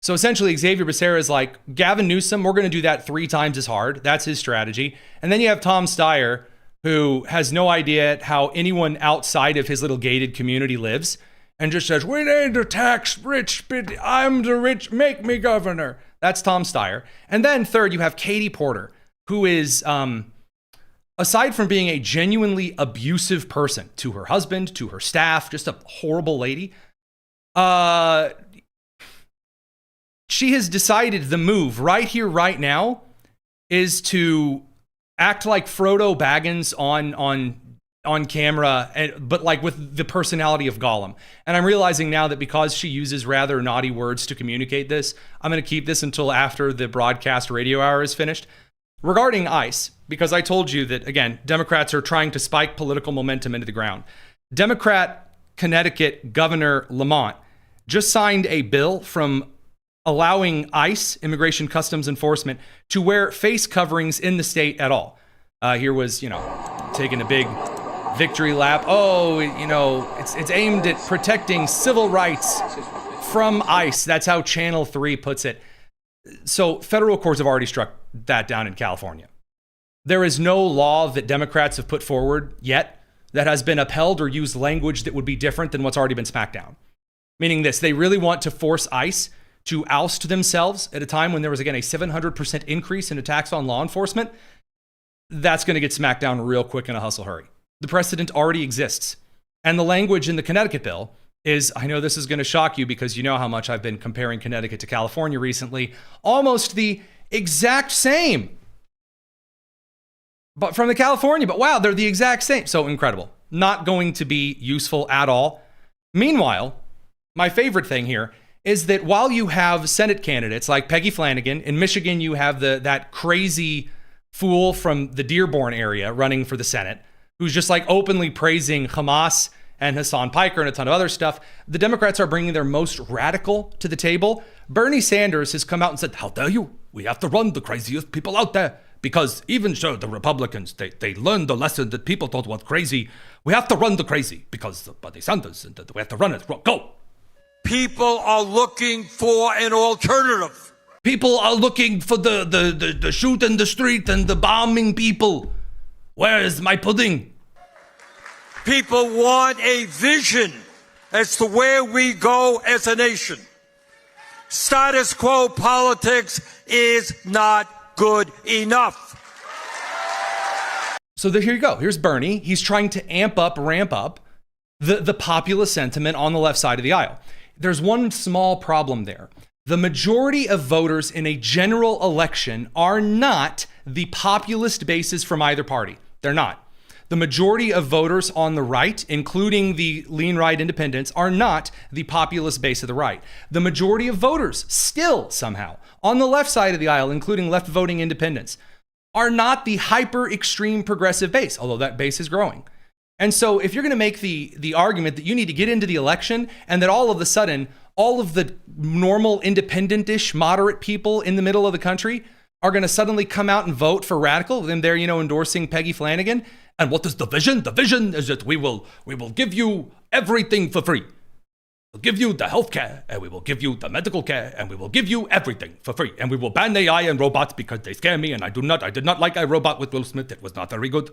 So essentially, Xavier Becerra is like, Gavin Newsom, we're going to do that 3 times as hard. That's his strategy. And then you have Tom Steyer, who has no idea how anyone outside of his little gated community lives, and just says, we need to tax rich, I'm the rich, make me governor. That's Tom Steyer. And then third, you have Katie Porter, who is, aside from being a genuinely abusive person to her husband, to her staff, just a horrible lady, she has decided the move right here, right now, is to act like Frodo Baggins on camera, but like with the personality of Gollum. And I'm realizing now that because she uses rather naughty words to communicate this, I'm going to keep this until after the broadcast radio hour is finished. Regarding ICE, because I told you that, again, Democrats are trying to spike political momentum into the ground. Democrat Connecticut Governor Lamont just signed a bill from allowing ICE, Immigration Customs Enforcement, to wear face coverings in the state at all. Here was, taking a big victory lap. Oh, it's aimed at protecting civil rights from ICE. That's how Channel 3 puts it. So federal courts have already struck that down in California. There is no law that Democrats have put forward yet that has been upheld or used language that would be different than what's already been smacked down. Meaning this, they really want to force ICE to oust themselves at a time when there was, again, a 700% increase in attacks on law enforcement. That's going to get smacked down real quick in a hustle hurry. The precedent already exists. And the language in the Connecticut bill is, I know this is going to shock you because you know how much I've been comparing Connecticut to California recently, almost the exact same. But from the California, but wow, they're the exact same. So incredible. Not going to be useful at all. Meanwhile, my favorite thing here is that while you have Senate candidates like Peggy Flanagan, in Michigan you have that crazy fool from the Dearborn area running for the Senate, who's just like openly praising Hamas and Hassan Piker and a ton of other stuff. The Democrats are bringing their most radical to the table. Bernie Sanders has come out and said, how dare you? We have to run the craziest people out there. Because even so, the Republicans, they learned the lesson that people thought was crazy. We have to run the crazy because of Bernie Sanders, and we have to run it. Go. People are looking for an alternative. People are looking for the shoot in the street and the bombing people. Where is my pudding? People want a vision as to where we go as a nation. Status quo politics is not good enough. So here you go. Here's Bernie. He's trying to ramp up the populist sentiment on the left side of the aisle. There's one small problem there. The majority of voters in a general election are not the populist bases from either party. They're not. The majority of voters on the right, including the lean right independents, are not the populist base of the right. The majority of voters still somehow on the left side of the aisle, including left voting independents, are not the hyper extreme progressive base, although that base is growing. And so if you're going to make the argument that you need to get into the election and that all of a sudden, all of the normal independent-ish moderate people in the middle of the country are going to suddenly come out and vote for radical, then they're, endorsing Peggy Flanagan. And what is the vision? The vision is that we will give you everything for free. We'll give you the health care, and we will give you the medical care, and we will give you everything for free. And we will ban AI and robots because they scare me, and I did not like iRobot with Will Smith. It was not very good.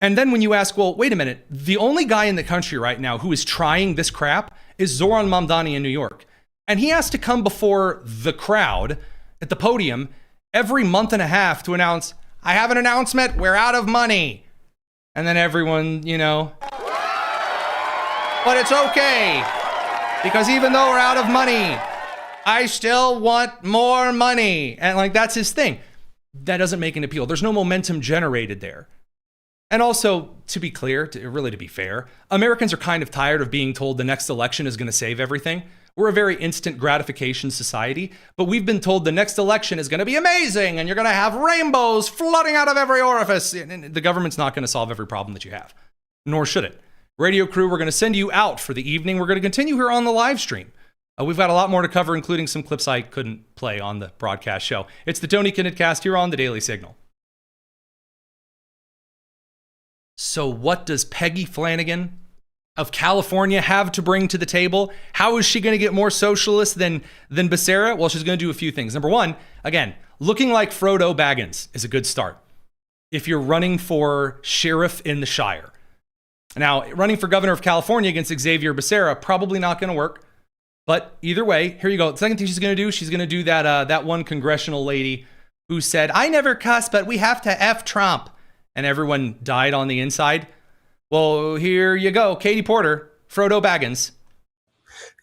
And then when you ask, well, wait a minute, the only guy in the country right now who is trying this crap is Zoran Mamdani in New York. And he has to come before the crowd at the podium every month and a half to announce, I have an announcement, we're out of money. And then everyone, but it's okay, because even though we're out of money, I still want more money. And that's his thing. That doesn't make an appeal. There's no momentum generated there. And also, to be clear, to be fair, Americans are kind of tired of being told the next election is going to save everything. We're a very instant gratification society, but we've been told the next election is going to be amazing and you're going to have rainbows flooding out of every orifice. And the government's not going to solve every problem that you have, nor should it. Radio crew, we're going to send you out for the evening. We're going to continue here on the live stream. We've got a lot more to cover, including some clips I couldn't play on the broadcast show. It's the Tony Kinnett Cast here on the Daily Signal. So what does Peggy Flanagan of California have to bring to the table? How is she going to get more socialist than Becerra? Well, she's going to do a few things. Number one, again, looking like Frodo Baggins is a good start if you're running for sheriff in the Shire. Now, running for governor of California against Xavier Becerra, probably not going to work. But either way, here you go. The second thing she's going to do that one congressional lady who said, I never cuss, but we have to F Trump. And everyone died on the inside. Well, here you go. Katie Porter, Frodo Baggins.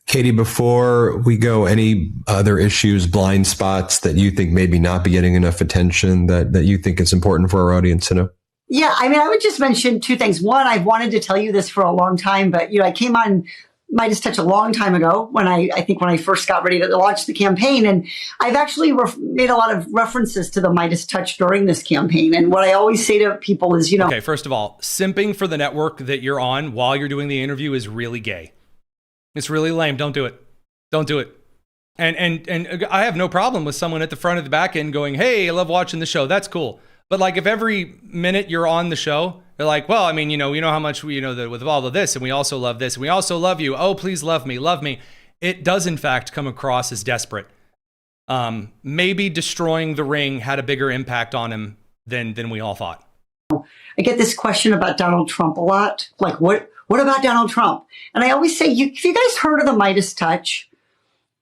Katie, before we go, any other issues, blind spots that you think maybe not be getting enough attention that you think is important for our audience to know? Yeah, I would just mention two things. One, I've wanted to tell you this for a long time, but, I came on Midas Touch a long time ago when I first got ready to launch the campaign. And I've actually made a lot of references to the Midas Touch during this campaign. And what I always say to people is, Okay, first of all, simping for the network that you're on while you're doing the interview is really gay. It's really lame. Don't do it. Don't do it. And I have no problem with someone at the front of the back end going, hey, I love watching the show. That's cool. But if every minute you're on the show, they're like, well, you know how much we, with all of this, and we also love this, and we also love you. Oh, please love me, love me. It does, in fact, come across as desperate. Maybe destroying the ring had a bigger impact on him than we all thought. I get this question about Donald Trump a lot. What about Donald Trump? And I always say, if you guys heard of the Midas Touch,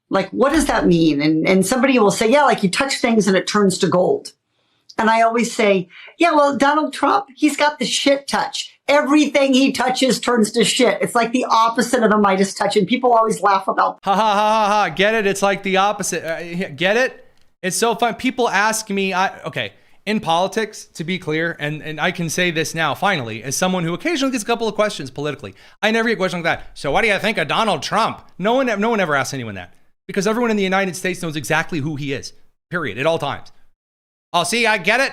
what does that mean? And somebody will say, yeah, you touch things and it turns to gold. And I always say, yeah, well, Donald Trump, he's got the shit touch. Everything he touches turns to shit. It's like the opposite of the Midas Touch. And people always laugh about. Ha ha ha ha ha. Get it? It's like the opposite. Get it? It's so fun. People ask me, in politics, to be clear, and I can say this now, finally, as someone who occasionally gets a couple of questions politically, I never get a question like that. So what do you think of Donald Trump? No one ever asks anyone that, because everyone in the United States knows exactly who he is, period, at all times. Oh, see, I get it.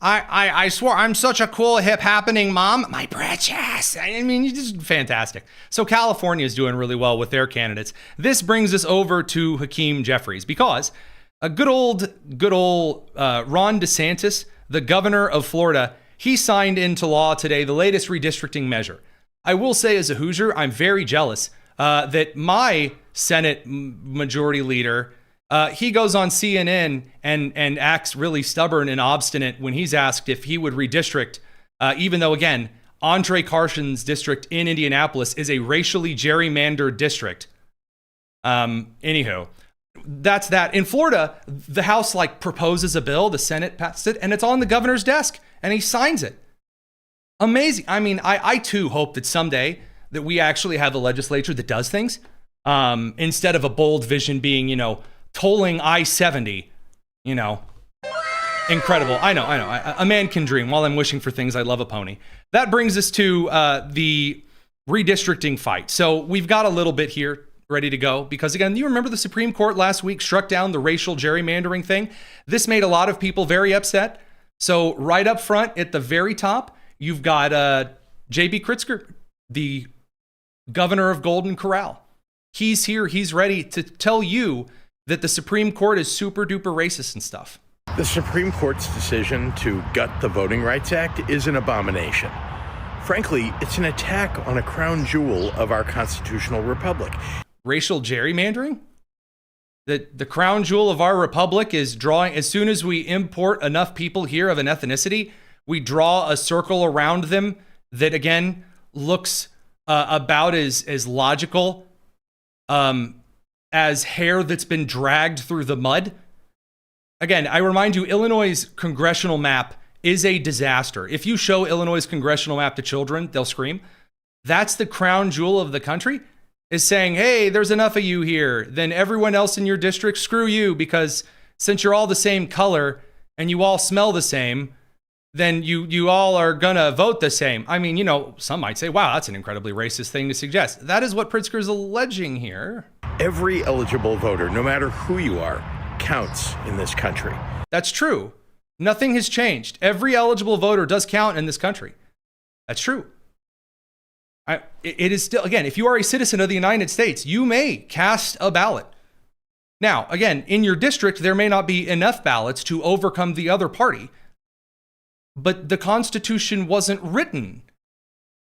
I swore I'm such a cool, hip happening mom. My precious. You're just fantastic. So California is doing really well with their candidates. This brings us over to Hakeem Jeffries, because a good old Ron DeSantis, the governor of Florida, he signed into law today the latest redistricting measure. I will say, as a Hoosier, I'm very jealous that my Senate majority leader, he goes on CNN and acts really stubborn and obstinate when he's asked if he would redistrict, even though, again, Andre Carson's district in Indianapolis is a racially gerrymandered district. Anywho, that's that. In Florida, the House proposes a bill, the Senate passes it, and it's on the governor's desk, and he signs it. Amazing. I too hope that someday that we actually have a legislature that does things, instead of a bold vision being, tolling I-70, incredible. I know. A man can dream. While I'm wishing for things, I love a pony. That brings us to the redistricting fight. So we've got a little bit here ready to go, because again, you remember the Supreme Court last week struck down the racial gerrymandering thing. This made a lot of people very upset. So right up front at the very top, you've got J.B. Pritzker, the governor of Golden Corral. He's here. He's ready to tell you that the Supreme Court is super duper racist and stuff. The Supreme Court's decision to gut the Voting Rights Act is an abomination. Frankly, it's an attack on a crown jewel of our constitutional republic. Racial gerrymandering? The crown jewel of our republic is drawing, as soon as we import enough people here of an ethnicity, we draw a circle around them that, again, looks about as logical as hair that's been dragged through the mud. Again, I remind you, Illinois' congressional map is a disaster. If you show Illinois' congressional map to children, they'll scream. That's the crown jewel of the country, is saying, hey, there's enough of you here. Then everyone else in your district, screw you, because since you're all the same color and you all smell the same, then you all are gonna vote the same. I mean, some might say, wow, that's an incredibly racist thing to suggest. That is what Pritzker's alleging here. Every eligible voter, no matter who you are, counts in this country. That's true. Nothing has changed. Every eligible voter does count in this country. That's true. It is still, again, if you are a citizen of the United States, you may cast a ballot. Now, again, in your district, there may not be enough ballots to overcome the other party, but the Constitution wasn't written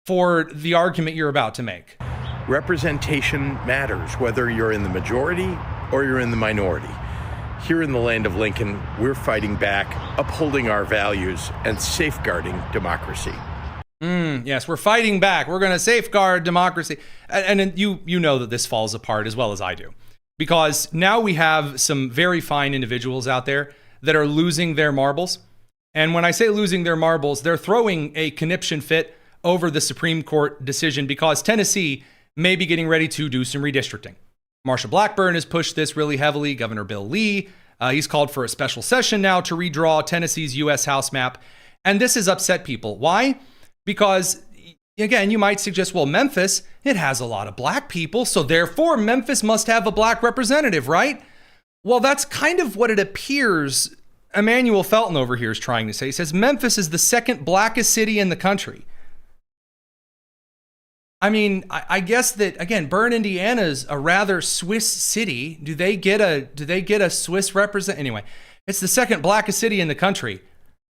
for the argument you're about to make. Representation matters, whether you're in the majority or you're in the minority. Here in the land of Lincoln, we're fighting back, upholding our values, and safeguarding democracy. Yes, we're fighting back. We're going to safeguard democracy. And you know that this falls apart as well as I do. Because now we have some very fine individuals out there that are losing their marbles. And when I say losing their marbles, they're throwing a conniption fit over the Supreme Court decision because Tennessee may be getting ready to do some redistricting. Marsha Blackburn has pushed this really heavily. Governor Bill Lee, he's called for a special session now to redraw Tennessee's U.S. House map. And this has upset people. Why? Because, again, you might suggest, well, Memphis, it has a lot of black people, so therefore Memphis must have a black representative, right? Well, that's kind of what it appears Emmanuel Felton over here is trying to say. He says Memphis is the second blackest city in the country. I mean, I guess that, again, Bern, Indiana is a rather Swiss city. Do they get a Swiss representative? Anyway, it's the second blackest city in the country.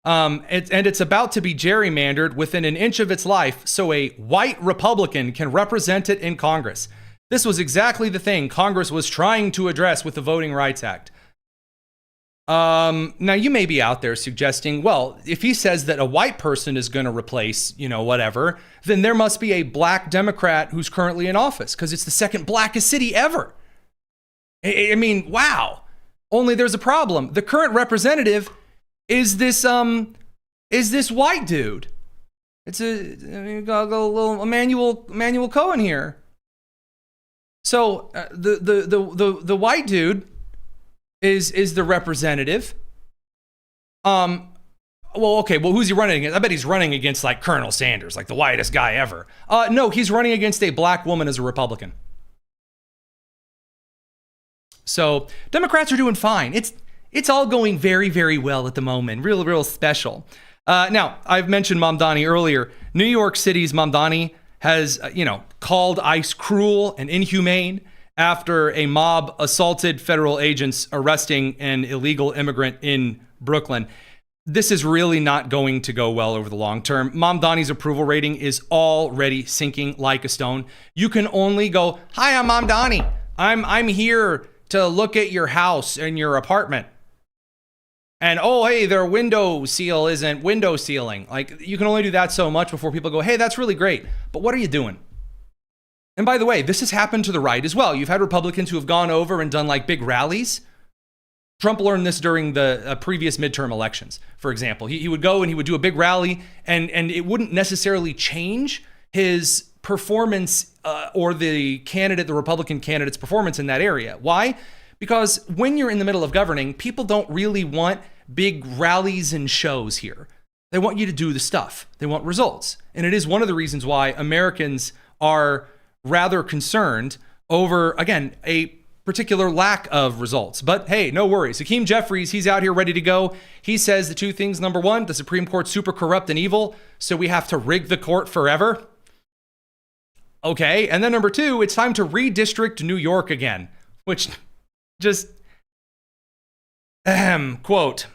And it's about to be gerrymandered within an inch of its life so a white Republican can represent it in Congress. This was exactly the thing Congress was trying to address with the Voting Rights Act. Now, you may be out there suggesting, well, if he says that a white person is going to replace, whatever, then there must be a black Democrat who's currently in office because it's the second blackest city ever. I mean, wow. Only there's a problem. The current representative is this white dude. It's got a little Emmanuel Cohen here. So the white dude is the representative. Well, okay. Well, who's he running against? I bet he's running against like Colonel Sanders, like the whitest guy ever. No, he's running against a black woman as a Republican. So Democrats are doing fine. It's all going very, very well at the moment. Real special. Now, I've mentioned Mamdani earlier. New York City's Mamdani has, called ICE cruel and inhumane after a mob assaulted federal agents arresting an illegal immigrant in Brooklyn. This is really not going to go well over the long term. Mamdani's approval rating is already sinking like a stone. You can only go, hi, I'm Mamdani. I'm here to look at your house and your apartment. And, oh, hey, their window seal isn't window sealing. Like, you can only do that so much before people go, hey, that's really great. But what are you doing? And by the way, this has happened to the right as well. You've had Republicans who have gone over and done like big rallies. Trump learned this during the previous midterm elections, for example. He would go and he would do a big rally and it wouldn't necessarily change his performance or the Republican candidate's performance in that area. Why? Because when you're in the middle of governing, people don't really want big rallies and shows here. They want you to do the stuff. They want results. And it is one of the reasons why Americans are rather concerned over, again, a particular lack of results. But hey, no worries. Hakeem Jeffries, he's out here ready to go. He says the two things. Number one, the Supreme Court's super corrupt and evil, so we have to rig the court forever. Okay. And then number two, it's time to redistrict New York again, which just, quote,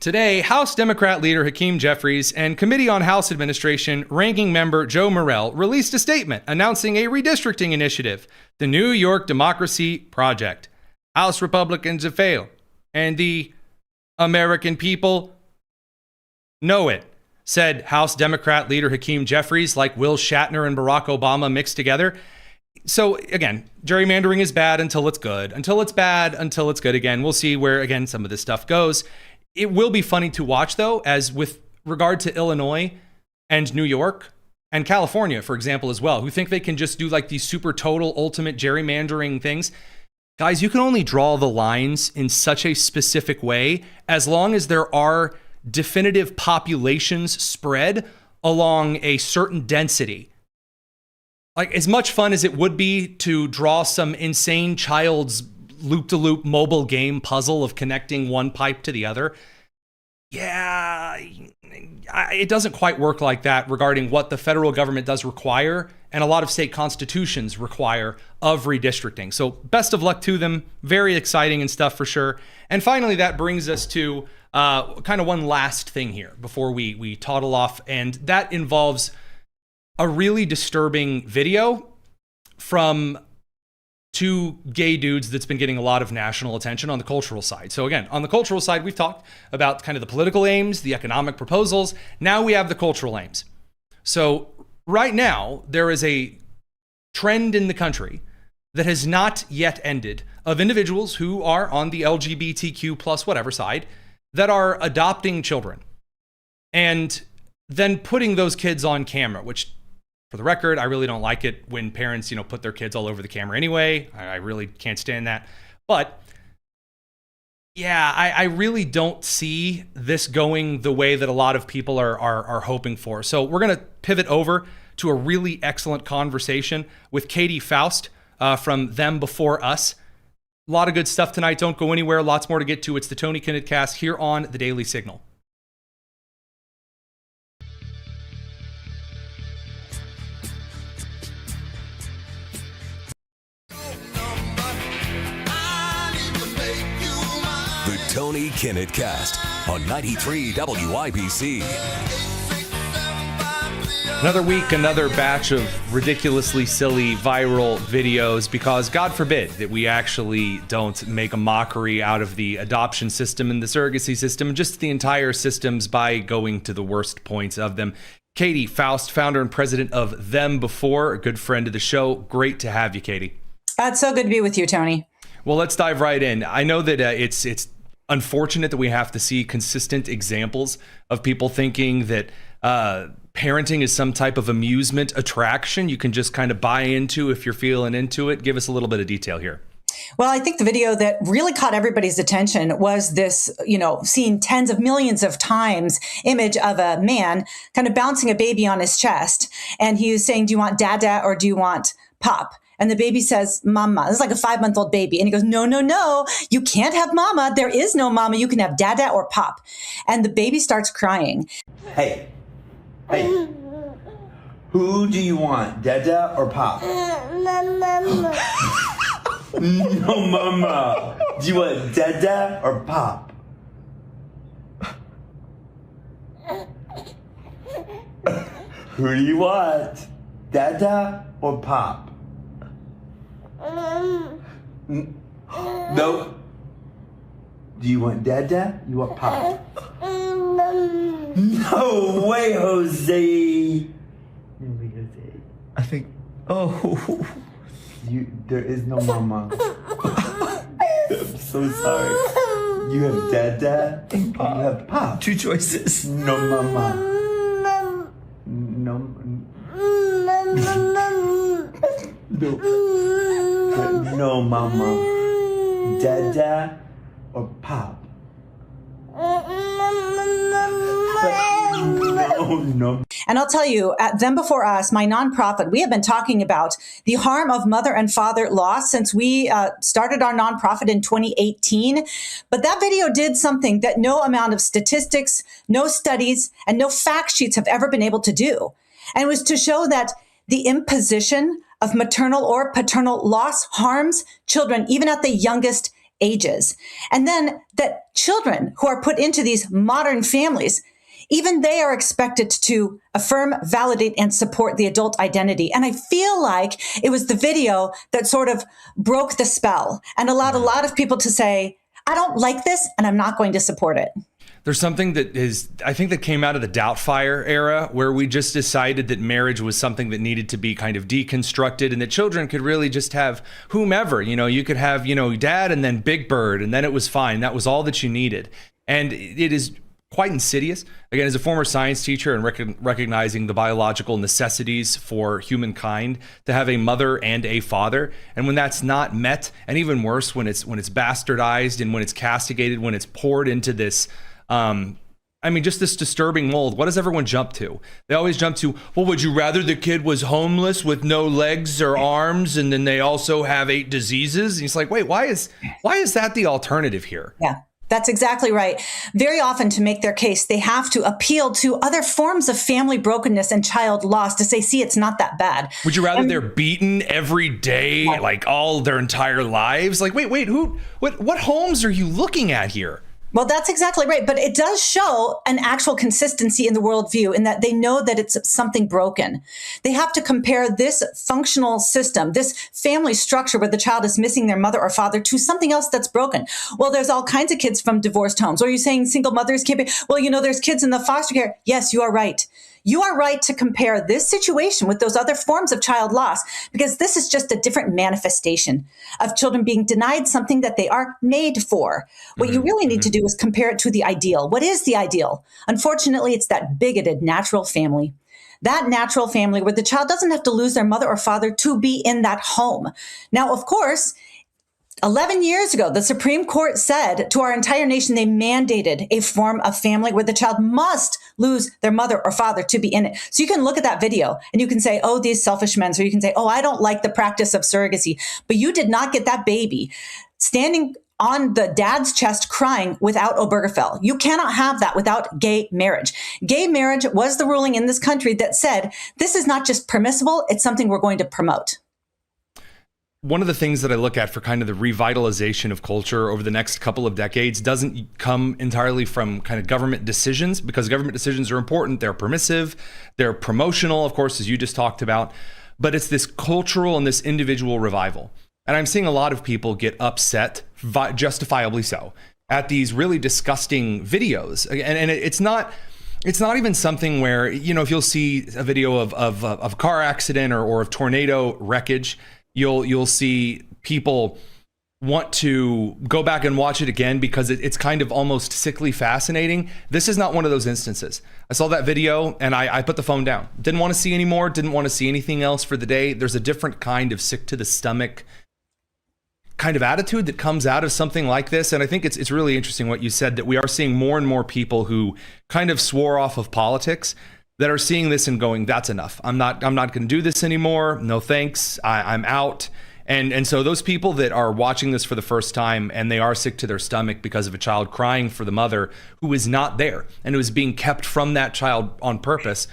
today, House Democrat leader Hakeem Jeffries and Committee on House Administration ranking member Joe Morrell released a statement announcing a redistricting initiative, the New York Democracy Project. House Republicans have failed, and the American people know it, said House Democrat leader Hakeem Jeffries, like Will Shatner and Barack Obama mixed together. So again, gerrymandering is bad until it's good. Until it's bad, until it's good again. We'll see where, again, some of this stuff goes. It will be funny to watch, though, as with regard to Illinois and New York and California, for example, as well, who think they can just do like these super total ultimate gerrymandering things. Guys, you can only draw the lines in such a specific way as long as there are definitive populations spread along a certain density. Like, as much fun as it would be to draw some insane child's loop-to-loop mobile game puzzle of connecting one pipe to the other, yeah, it doesn't quite work like that regarding what the federal government does require and a lot of state constitutions require of redistricting. So best of luck to them. Very exciting and stuff for sure. And finally, that brings us to kind of one last thing here before we toddle off, and that involves a really disturbing video from two gay dudes that's been getting a lot of national attention on the cultural side. So again, on the cultural side, we've talked about kind of the political aims, the economic proposals. Now we have the cultural aims. So right now, there is a trend in the country that has not yet ended of individuals who are on the LGBTQ plus whatever side that are adopting children and then putting those kids on camera, which, for the record, I really don't like it when parents, put their kids all over the camera anyway. I really can't stand that. But yeah, I really don't see this going the way that a lot of people are hoping for. So we're going to pivot over to a really excellent conversation with Katie Faust from Them Before Us. A lot of good stuff tonight. Don't go anywhere. Lots more to get to. It's the Tony Kinnett Cast here on The Daily Signal. The Tony Kinnett Cast on 93 WIBC. Another week, another batch of ridiculously silly viral videos, because God forbid that we actually don't make a mockery out of the adoption system and the surrogacy system, just the entire systems, by going to the worst points of them. Katie Faust, founder and president of Them Before, a good friend of the show. Great to have you, Katie. It's so good to be with you, Tony. Well, let's dive right in. I know that it's unfortunate that we have to see consistent examples of people thinking that parenting is some type of amusement attraction you can just kind of buy into if you're feeling into it. Give us a little bit of detail here. Well, I think the video that really caught everybody's attention was this, seen tens of millions of times image of a man kind of bouncing a baby on his chest. And he was saying, do you want dada or do you want pop? And the baby says, mama. This is like a 5-month-old baby. And he goes, no, no, no, you can't have mama. There is no mama. You can have dada or pop. And the baby starts crying. Hey, who do you want, dada or pop? Mama. No, mama. Do you want dada or pop? Who do you want, dada or pop? No. Do you want dada? You want pop? No way, Jose. I think. Oh, there is no mama. I'm so sorry. You have dada and pop. You have pop. Two choices. No mama. No. No mama. Dada or pop? No don't know. And I'll tell you, at Them Before Us, my nonprofit, we have been talking about the harm of mother and father loss since we started our nonprofit in 2018. But that video did something that no amount of statistics, no studies, and no fact sheets have ever been able to do. And it was to show that the imposition of maternal or paternal loss harms children, even at the youngest ages. And then that children who are put into these modern families, even they are expected to affirm, validate, and support the adult identity. And I feel like it was the video that sort of broke the spell and allowed a lot of people to say, I don't like this and I'm not going to support it. There's something that is, I think, that came out of the Doubtfire era, where we just decided that marriage was something that needed to be kind of deconstructed, and that children could really just have whomever. You could have, dad and then Big Bird, and then it was fine. That was all that you needed. And it is quite insidious. Again, as a former science teacher and recognizing the biological necessities for humankind to have a mother and a father, and when that's not met, and even worse, when it's bastardized and when it's castigated, when it's poured into this, just this disturbing mold, what does everyone jump to? They always jump to, well, would you rather the kid was homeless with no legs or arms, and then they also have 8 diseases? And it's like, wait, why is that the alternative here? Yeah. That's exactly right. Very often, to make their case, they have to appeal to other forms of family brokenness and child loss to say, see, it's not that bad. Would you rather they're beaten every day, like all their entire lives? Like, wait, what homes are you looking at here? Well, that's exactly right. But it does show an actual consistency in the worldview in that they know that it's something broken. They have to compare this functional system, this family structure where the child is missing their mother or father, to something else that's broken. Well, there's all kinds of kids from divorced homes. Or are you saying single mothers can't be? Well, there's kids in the foster care. Yes, you are right. You are right to compare this situation with those other forms of child loss, because this is just a different manifestation of children being denied something that they are made for. What you really need to do is compare it to the ideal. What is the ideal? Unfortunately, it's that bigoted natural family. That natural family where the child doesn't have to lose their mother or father to be in that home. Now, of course, 11 years ago, the Supreme Court said to our entire nation, they mandated a form of family where the child must lose their mother or father to be in it. So you can look at that video and you can say, oh, these selfish men. So you can say, oh, I don't like the practice of surrogacy. But you did not get that baby standing on the dad's chest crying without Obergefell. You cannot have that without gay marriage. Gay marriage was the ruling in this country that said, this is not just permissible, it's something we're going to promote. One of the things that I look at for kind of the revitalization of culture over the next couple of decades doesn't come entirely from kind of government decisions, because government decisions are important. They're permissive, they're promotional, of course, as you just talked about, but it's this cultural and this individual revival. And I'm seeing a lot of people get upset, justifiably so, at these really disgusting videos. And it's not even something where, if you'll see a video of a car accident or of tornado wreckage, you'll see people want to go back and watch it again because it's kind of almost sickly fascinating. This is not one of those instances. I saw that video and I put the phone down. Didn't want to see anymore. Didn't want to see anything else for the day. There's a different kind of sick to the stomach kind of attitude that comes out of something like this. And I think it's really interesting what you said, that we are seeing more and more people who kind of swore off of politics that are seeing this and going, that's enough. I'm not going to do this anymore. No thanks. I'm out. And so those people that are watching this for the first time and they are sick to their stomach because of a child crying for the mother who is not there and who is being kept from that child on purpose,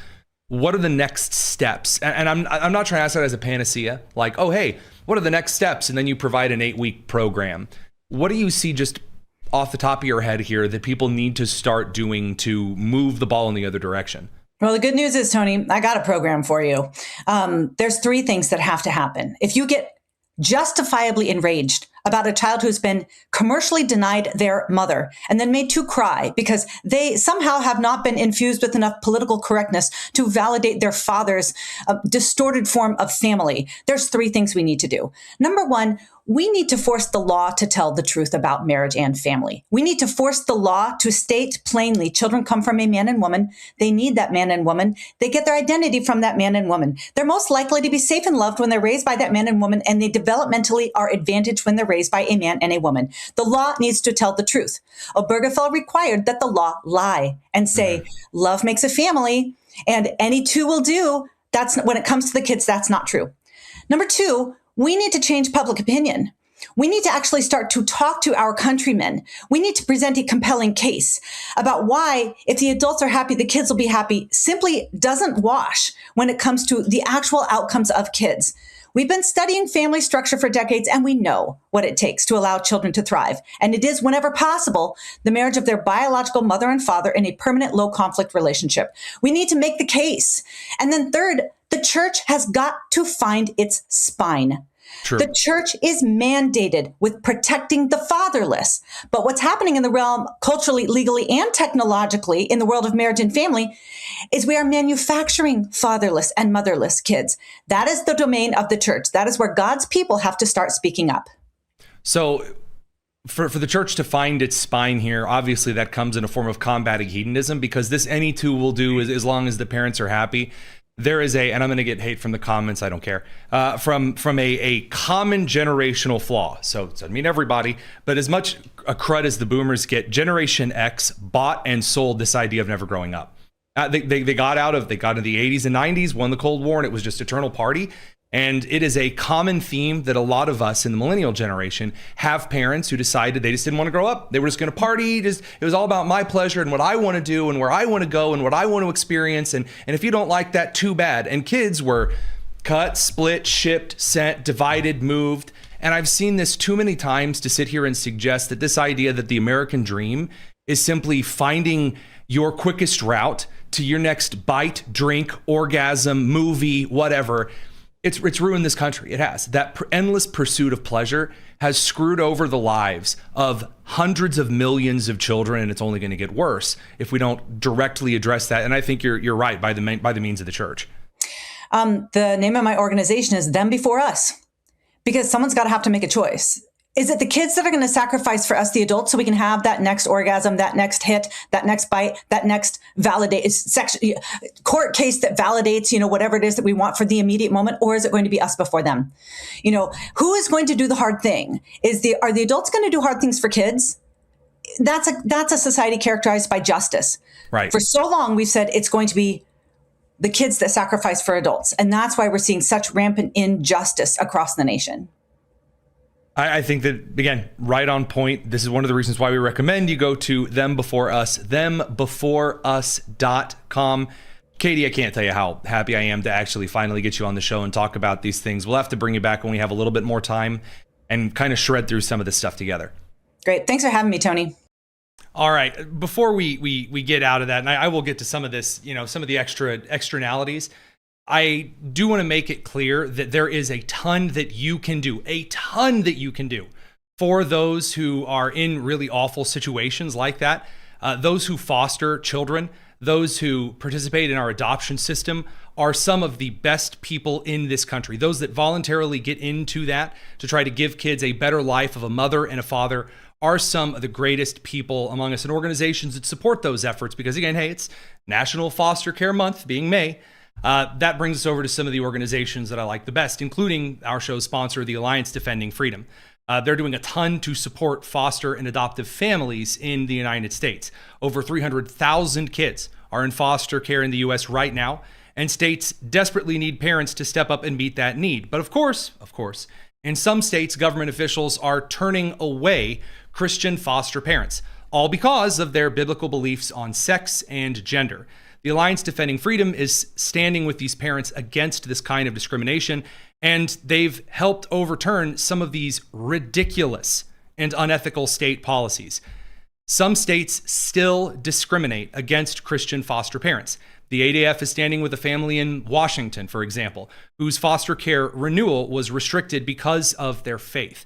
what are the next steps? And I'm not trying to ask that as a panacea, like, oh, hey, what are the next steps? And then you provide an 8-week program. What do you see just off the top of your head here that people need to start doing to move the ball in the other direction? Well, the good news is, Tony, I got a program for you. There's 3 things that have to happen. If you get justifiably enraged about a child who's been commercially denied their mother and then made to cry because they somehow have not been infused with enough political correctness to validate their father's distorted form of family, there's 3 things we need to do. Number 1, we need to force the law to tell the truth about marriage and family. We need to force the law to state plainly, children come from a man and woman. They need that man and woman. They get their identity from that man and woman. They're most likely to be safe and loved when they're raised by that man and woman, and they developmentally are advantaged when they're raised by a man and a woman. The law needs to tell the truth. Obergefell required that the law lie and say, love makes a family, and any two will do. That's when it comes to the kids, that's not true. Number two, we need to change public opinion. We need to actually start to talk to our countrymen. We need to present a compelling case about why, if the adults are happy, the kids will be happy, simply doesn't wash when it comes to the actual outcomes of kids. We've been studying family structure for decades, and we know what it takes to allow children to thrive. And it is, whenever possible, the marriage of their biological mother and father in a permanent low conflict relationship. We need to make the case. And then third, the church has got to find its spine. True. The church is mandated with protecting the fatherless. But what's happening in the realm, culturally, legally, and technologically, in the world of marriage and family, is we are manufacturing fatherless and motherless kids. That is the domain of the church. That is where God's people have to start speaking up. So for the church to find its spine here, obviously that comes in a form of combating hedonism, because this any two will do as long as the parents are happy. There is and I'm going to get hate from the comments, I don't care, from a common generational flaw. So it doesn't mean everybody, but as much a crud as the boomers get, Generation X bought and sold this idea of never growing up. They got into the 80s and 90s, won the Cold War, and it was just eternal party. And it is a common theme that a lot of us in the millennial generation have parents who decided they just didn't want to grow up. They were just going to party. It was all about my pleasure and what I want to do and where I want to go and what I want to experience. And if you don't like that, too bad. And kids were cut, split, shipped, sent, divided, moved. And I've seen this too many times to sit here and suggest that this idea that the American dream is simply finding your quickest route to your next bite, drink, orgasm, movie, whatever. It's ruined this country. It has. That endless pursuit of pleasure has screwed over the lives of hundreds of millions of children, and it's only going to get worse if we don't directly address that. And I think you're right, by the means of the church. The name of my organization is Them Before Us, because someone's got to have to make a choice. Is it the kids that are going to sacrifice for us, the adults, so we can have that next orgasm, that next hit, that next bite, that next court case that validates, whatever it is that we want for the immediate moment? Or is it going to be us before them? Who is going to do the hard thing? Are the adults going to do hard things for kids? That's a society characterized by justice. Right. For so long, we've said it's going to be the kids that sacrifice for adults. And that's why we're seeing such rampant injustice across the nation. I think that, again, right on point. This is one of the reasons why we recommend you go to Them Before Us, thembeforeus.com. Katie, I can't tell you how happy I am to actually finally get you on the show and talk about these things. We'll have to bring you back when we have a little bit more time and kind of shred through some of this stuff together. Great. Thanks for having me, Tony. All right. Before we get out of that, and I will get to some of this, some of the externalities, I do want to make it clear that there is a ton that you can do for those who are in really awful situations like that. Those who foster children, those who participate in our adoption system are some of the best people in this country. Those that voluntarily get into that to try to give kids a better life of a mother and a father are some of the greatest people among us, and organizations that support those efforts. Because again, hey, it's National Foster Care Month, being May. That brings us over to some of the organizations that I like the best, including our show's sponsor, the Alliance Defending Freedom. They're doing a ton to support foster and adoptive families in the United States. Over 300,000 kids are in foster care in the U.S. right now, and states desperately need parents to step up and meet that need. But of course, in some states, government officials are turning away Christian foster parents, all because of their biblical beliefs on sex and gender. The Alliance Defending Freedom is standing with these parents against this kind of discrimination, and they've helped overturn some of these ridiculous and unethical state policies. Some states still discriminate against Christian foster parents. The ADF is standing with a family in Washington, for example, whose foster care renewal was restricted because of their faith.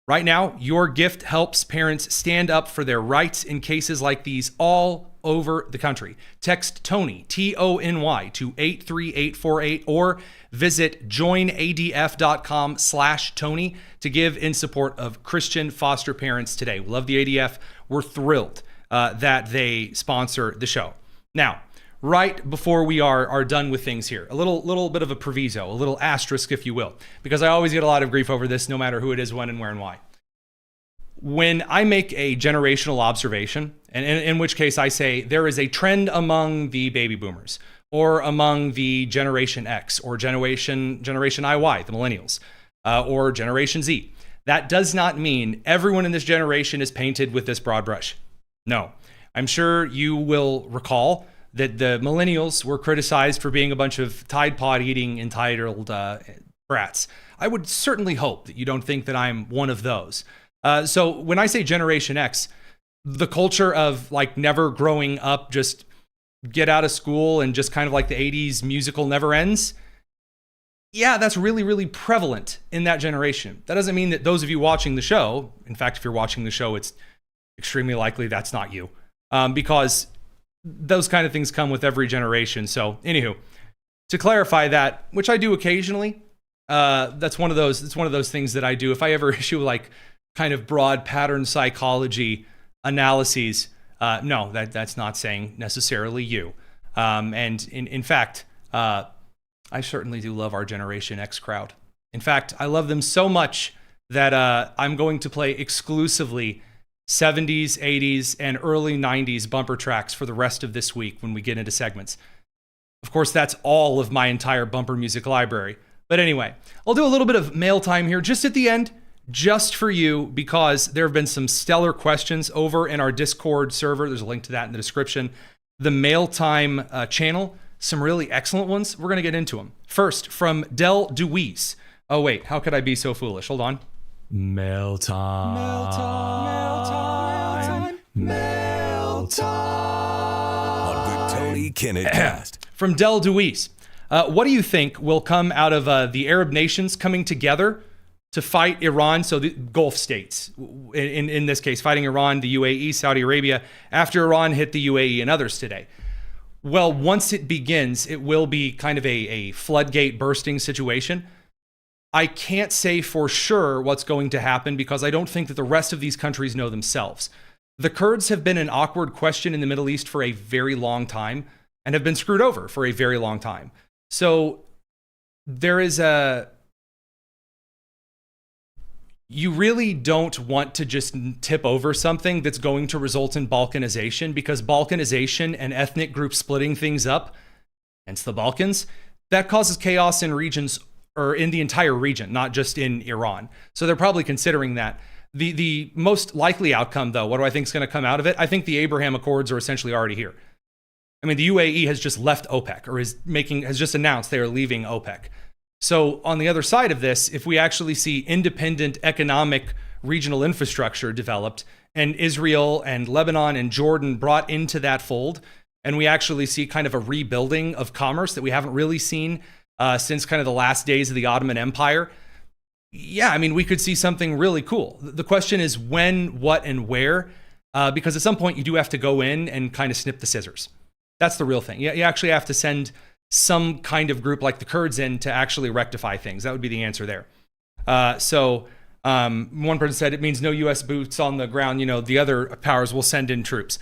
Right now, your gift helps parents stand up for their rights in cases like these all over the country. Text Tony, Tony, to 83848 or visit joinadf.com/Tony to give in support of Christian foster parents today. We love the ADF. We're thrilled that they sponsor the show. Now, right before we are done with things here, a little bit of a proviso, a little asterisk, if you will, because I always get a lot of grief over this, no matter who it is, when and where and why. When I make a generational observation, and in which case I say there is a trend among the baby boomers, or among the Generation X, or Generation IY, the millennials, or Generation Z, that does not mean everyone in this generation is painted with this broad brush. No. I'm sure you will recall that the millennials were criticized for being a bunch of Tide Pod eating entitled brats. I would certainly hope that you don't think that I'm one of those. So when I say Generation X, the culture of like never growing up, just get out of school and just kind of like the 80s musical never ends. Yeah, that's really, really prevalent in that generation. That doesn't mean that those of you watching the show, in fact, if you're watching the show, it's extremely likely that's not you, because those kind of things come with every generation. So anywho, to clarify that, which I do occasionally, it's one of those things that I do. If I ever issue like kind of broad pattern psychology analyses, no, that's not saying necessarily you. And in fact, I certainly do love our Generation X crowd. In fact, I love them so much that I'm going to play exclusively 70s, 80s, and early 90s bumper tracks for the rest of this week when we get into segments. Of course, that's all of my entire bumper music library. But anyway, I'll do a little bit of mail time here just at the end, just for you, because there have been some stellar questions over in our Discord server. There's a link to that in the description. The mail time channel, some really excellent ones. We're going to get into them. First, from Del Deweese. Oh, wait, how could I be so foolish? Hold on. Mail time. Mail time. Mail time. Mail time. On the Tony Kinnett Cast. From Del Deweese. What do you think will come out of the Arab nations coming together to fight Iran? So the Gulf states, in this case, fighting Iran, the UAE, Saudi Arabia, after Iran hit the UAE and others today. Well, once it begins, it will be kind of a floodgate bursting situation. I can't say for sure what's going to happen because I don't think that the rest of these countries know themselves. The Kurds have been an awkward question in the Middle East for a very long time and have been screwed over for a very long time. So there is you really don't want to just tip over something that's going to result in balkanization, because balkanization and ethnic group splitting things up, hence the Balkans, that causes chaos in regions, or in the entire region, not just in Iran. So they're probably considering that. The most likely outcome, though, what do I think is going to come out of it? I think the Abraham Accords are essentially already here. I mean, the UAE has just left OPEC, or has just announced they are leaving OPEC. So on the other side of this, if we actually see independent economic regional infrastructure developed, and Israel and Lebanon and Jordan brought into that fold, and we actually see kind of a rebuilding of commerce that we haven't really seen since kind of the last days of the Ottoman Empire, yeah, I mean, we could see something really cool. The question is when, what, and where, because at some point you do have to go in and kind of snip the scissors. That's the real thing. You actually have to send some kind of group like the Kurds in to actually rectify things. That would be the answer there. One person said it means no U.S. boots on the ground. You know, the other powers will send in troops.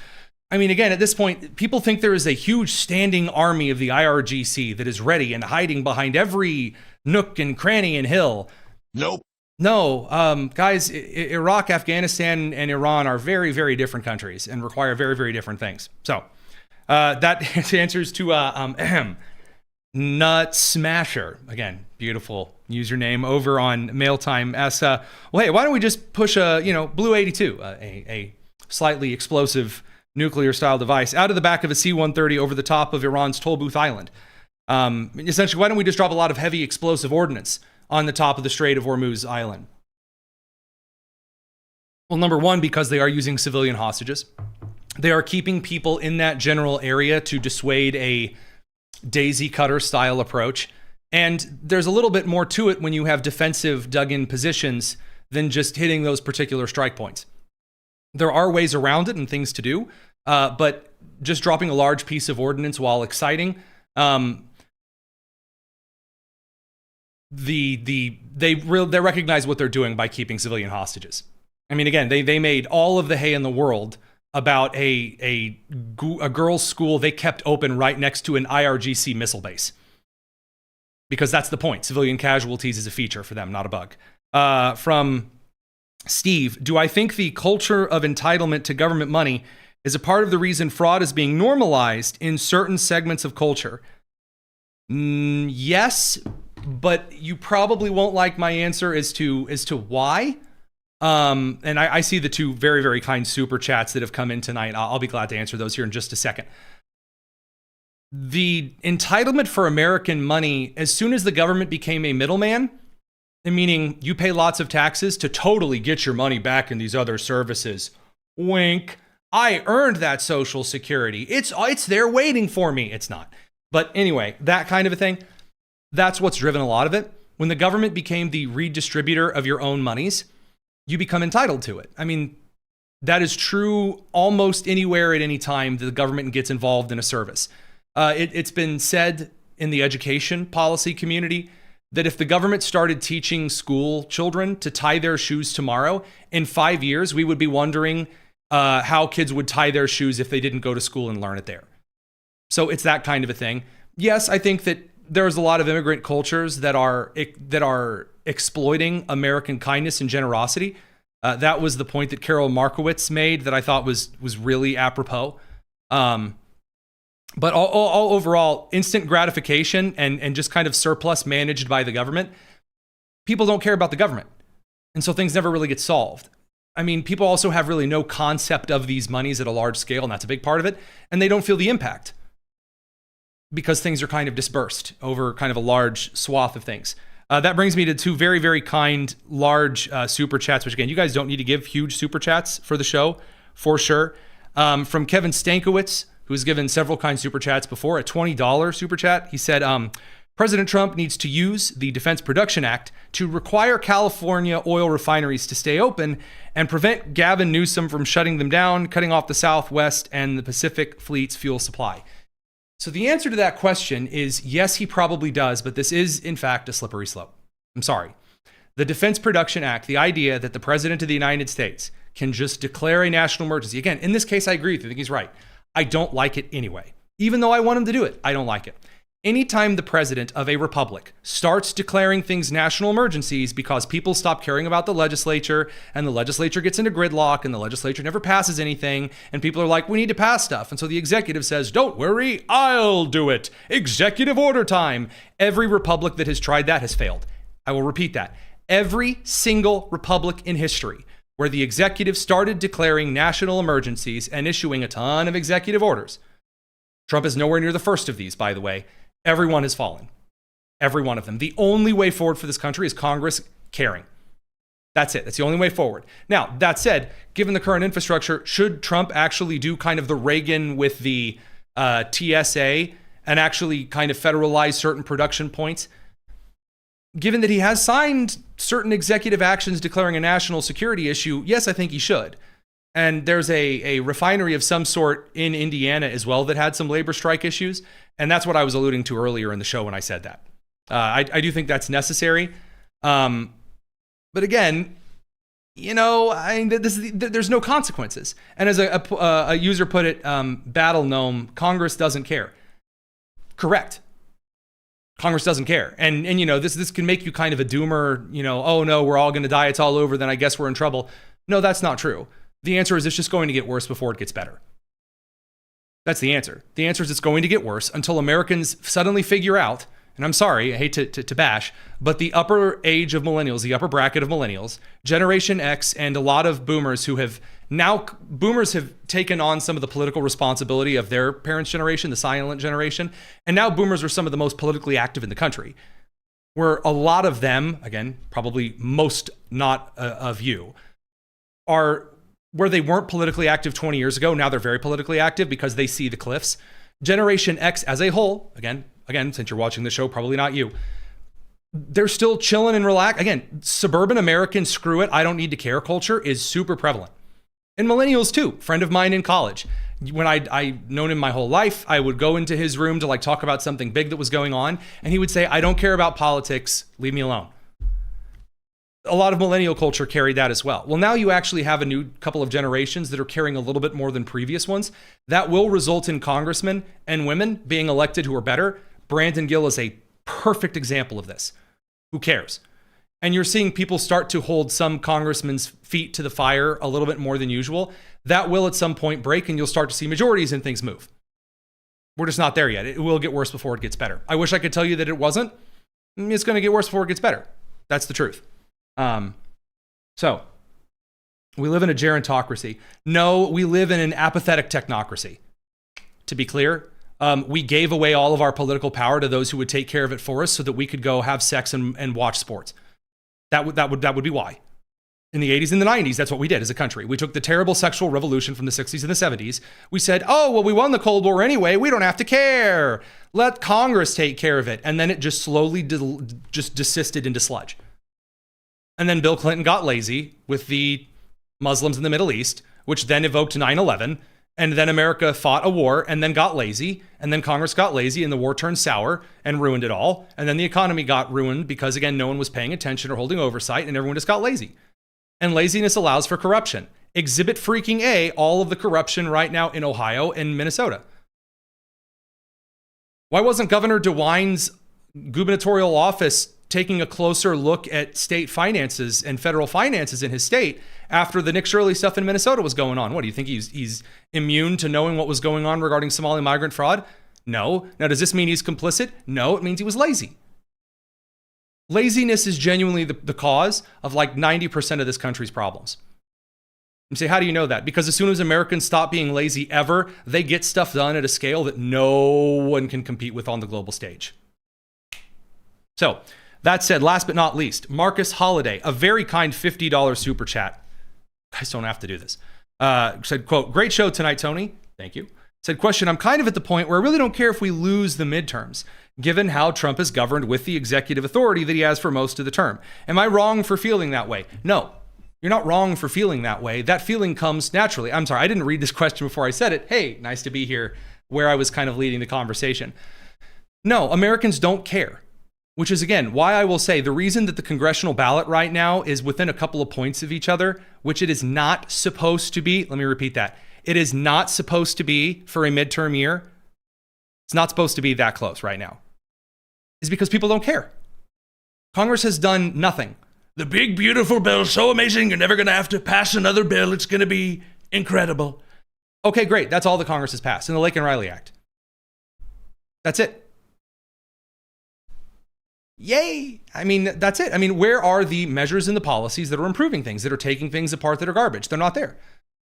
I mean, again, at this point, people think there is a huge standing army of the IRGC that is ready and hiding behind every nook and cranny and hill. Nope. No, guys, Iraq, Afghanistan, and Iran are very, very different countries and require very, very different things. So that answers to Nut Smasher. Again, beautiful username over on Mailtime. Well, hey, why don't we just push Blue 82, a slightly explosive nuclear-style device out of the back of a C-130 over the top of Iran's Tollbooth Island. Essentially, why don't we just drop a lot of heavy explosive ordnance on the top of the Strait of Hormuz Island? Well, number one, because they are using civilian hostages. They are keeping people in that general area to dissuade a daisy cutter style approach. And there's a little bit more to it when you have defensive dug-in positions than just hitting those particular strike points. There are ways around it and things to do, but just dropping a large piece of ordnance while exciting. They recognize what they're doing by keeping civilian hostages. I mean, again, they made all of the hay in the world about a girls' school they kept open right next to an IRGC missile base, because that's the point. Civilian casualties is a feature for them, not a bug. From Steve, do I think the culture of entitlement to government money is a part of the reason fraud is being normalized in certain segments of culture? Yes, but you probably won't like my answer as to why. And I see the two very, very kind super chats that have come in tonight. I'll be glad to answer those here in just a second. The entitlement for American money, as soon as the government became a middleman, meaning you pay lots of taxes to totally get your money back in these other services. Wink. I earned that Social Security. It's there waiting for me. It's not. But anyway, that kind of a thing, that's what's driven a lot of it. When the government became the redistributor of your own monies, you become entitled to it. I mean, that is true almost anywhere at any time that the government gets involved in a service. It's been said in the education policy community that if the government started teaching school children to tie their shoes tomorrow, in 5 years, we would be wondering how kids would tie their shoes if they didn't go to school and learn it there. So it's that kind of a thing. Yes, I think that there's a lot of immigrant cultures that are exploiting American kindness and generosity. That was the point that Carol Markowitz made that I thought was really apropos. But all overall, instant gratification and just kind of surplus managed by the government, people don't care about the government. And so things never really get solved. I mean, people also have really no concept of these monies at a large scale, and that's a big part of it. And they don't feel the impact because things are kind of dispersed over kind of a large swath of things. That brings me to two very, very kind, large super chats, which again, you guys don't need to give huge super chats for the show, for sure. From Kevin Stankiewicz, who's given several kind super chats before, a $20 super chat. He said, President Trump needs to use the Defense Production Act to require California oil refineries to stay open and prevent Gavin Newsom from shutting them down, cutting off the Southwest and the Pacific Fleet's fuel supply. So the answer to that question is yes, he probably does, but this is, in fact, a slippery slope. I'm sorry. The Defense Production Act, the idea that the President of the United States can just declare a national emergency. Again, in this case, I agree with you. I think he's right. I don't like it anyway. Even though I want him to do it, I don't like it. Anytime the president of a republic starts declaring things national emergencies because people stop caring about the legislature and the legislature gets into gridlock and the legislature never passes anything and people are like, we need to pass stuff. And so the executive says, don't worry, I'll do it. Executive order time. Every republic that has tried that has failed. I will repeat that. Every single republic in history where the executive started declaring national emergencies and issuing a ton of executive orders. Trump is nowhere near the first of these, by the way. Everyone has fallen. Every one of them. The only way forward for this country is Congress caring. That's it. That's the only way forward. Now, that said, given the current infrastructure, should Trump actually do kind of the Reagan with the TSA and actually kind of federalize certain production points? Given that he has signed certain executive actions declaring a national security issue, yes, I think he should. And there's a refinery of some sort in Indiana as well that had some labor strike issues. And that's what I was alluding to earlier in the show when I said that. I do think that's necessary. But again, you know, there's no consequences. And as a user put it, Battle Gnome, Congress doesn't care. Correct. Congress doesn't care. And you know, this can make you kind of a doomer, you know, oh no, we're all going to die. It's all over. Then I guess we're in trouble. No, that's not true. The answer is it's just going to get worse before it gets better. That's the answer. The answer is it's going to get worse until Americans suddenly figure out, and I'm sorry, I hate to bash, but the upper age of millennials, the upper bracket of millennials, Generation X, and a lot of boomers who have now, boomers have taken on some of the political responsibility of their parents' generation, the silent generation, and now boomers are some of the most politically active in the country, where a lot of them, again, probably most not of you, are where they weren't politically active 20 years ago. Now they're very politically active because they see the cliffs. Generation X as a whole, again, since you're watching the show, probably not you, they're still chilling and relax. Again, suburban American, screw it, I don't need to care culture is super prevalent. And millennials too. Friend of mine in college, When I'd known him my whole life, I would go into his room to like talk about something big that was going on, and he would say, I don't care about politics, leave me alone. A lot of millennial culture carried that as well. Well, now you actually have a new couple of generations that are carrying a little bit more than previous ones. That will result in congressmen and women being elected who are better. Brandon Gill is a perfect example of this. Who cares? And you're seeing people start to hold some congressmen's feet to the fire a little bit more than usual. That will at some point break, and you'll start to see majorities and things move. We're just not there yet. It will get worse before it gets better. I wish I could tell you that it wasn't. It's going to get worse before it gets better. That's the truth. So we live in a gerontocracy. No, we live in an apathetic technocracy. To be clear, we gave away all of our political power to those who would take care of it for us so that we could go have sex and watch sports. That would be why. In the 80s and the 90s, that's what we did as a country. We took the terrible sexual revolution from the 60s and the 70s. We said, oh, well, we won the Cold War anyway. We don't have to care. Let Congress take care of it. And then it just slowly just desisted into sludge. And then Bill Clinton got lazy with the Muslims in the Middle East, which then evoked 9/11. And then America fought a war and then got lazy. And then Congress got lazy and the war turned sour and ruined it all. And then the economy got ruined because, again, no one was paying attention or holding oversight and everyone just got lazy. And laziness allows for corruption. Exhibit freaking A, all of the corruption right now in Ohio and Minnesota. Why wasn't Governor DeWine's gubernatorial office taking a closer look at state finances and federal finances in his state after the Nick Shirley stuff in Minnesota was going on? What, do you think he's immune to knowing what was going on regarding Somali migrant fraud? No. Now, does this mean he's complicit? No, it means he was lazy. Laziness is genuinely the cause of like 90% of this country's problems. You say, how do you know that? Because as soon as Americans stop being lazy ever, they get stuff done at a scale that no one can compete with on the global stage. So, that said, last but not least, Marcus Holiday, a very kind $50 super chat. Guys don't have to do this. Said, quote, great show tonight, Tony. Thank you. Said, question, I'm kind of at the point where I really don't care if we lose the midterms, given how Trump is governed with the executive authority that he has for most of the term. Am I wrong for feeling that way? No, you're not wrong for feeling that way. That feeling comes naturally. I'm sorry, I didn't read this question before I said it. Hey, nice to be here where I was kind of leading the conversation. No, Americans don't care. Which is, again, why I will say the reason that the congressional ballot right now is within a couple of points of each other, which it is not supposed to be. Let me repeat that. It is not supposed to be for a midterm year. It's not supposed to be that close right now. Is because people don't care. Congress has done nothing. The big, beautiful bill, so amazing, you're never going to have to pass another bill. It's going to be incredible. Okay, great. That's all the Congress has passed in the Laken Riley Act. That's it. Yay. I mean, that's it. I mean, where are the measures and the policies that are improving things, that are taking things apart that are garbage? They're not there.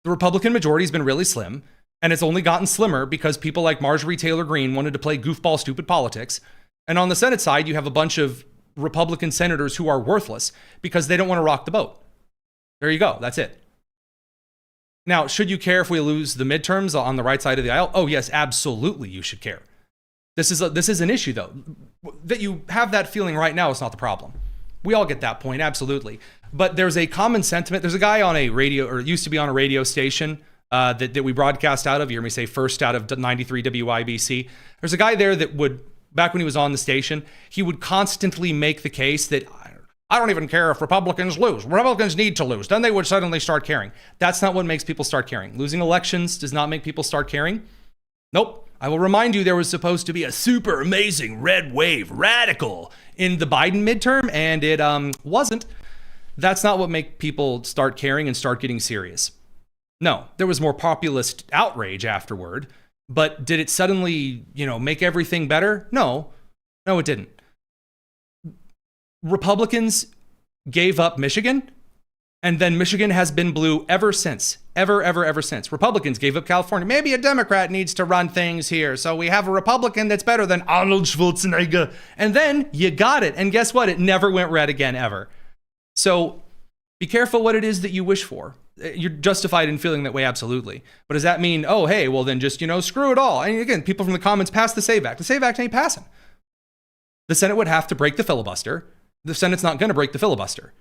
The Republican majority has been really slim, and it's only gotten slimmer because people like Marjorie Taylor Greene wanted to play goofball, stupid politics. And on the Senate side, you have a bunch of Republican senators who are worthless because they don't want to rock the boat. There you go. That's it. Now, should you care if we lose the midterms on the right side of the aisle? Oh, yes, absolutely you should care. This is an issue, though. That you have that feeling right now is not the problem. We all get that point, absolutely. But there's a common sentiment. There's a guy on a radio, or used to be on a radio station that we broadcast out of. You hear me say first out of 93 WIBC. There's a guy there that would, back when he was on the station, he would constantly make the case that I don't even care if Republicans lose. Republicans need to lose. Then they would suddenly start caring. That's not what makes people start caring. Losing elections does not make people start caring. Nope. I will remind you there was supposed to be a super amazing red wave radical in the Biden midterm, and it wasn't. That's not what make people start caring and start getting serious. No, there was more populist outrage afterward, but did it suddenly, make everything better? No, it didn't. Republicans gave up Michigan, and then Michigan has been blue ever since. Ever since. Republicans gave up California. Maybe a Democrat needs to run things here, so we have a Republican that's better than Arnold Schwarzenegger. And then you got it. And guess what? It never went red again, ever. So be careful what it is that you wish for. You're justified in feeling that way, absolutely. But does that mean, oh, hey, well then just, screw it all? And again, people from the comments passed the SAVE Act. The SAVE Act ain't passing. The Senate would have to break the filibuster. The Senate's not going to break the filibuster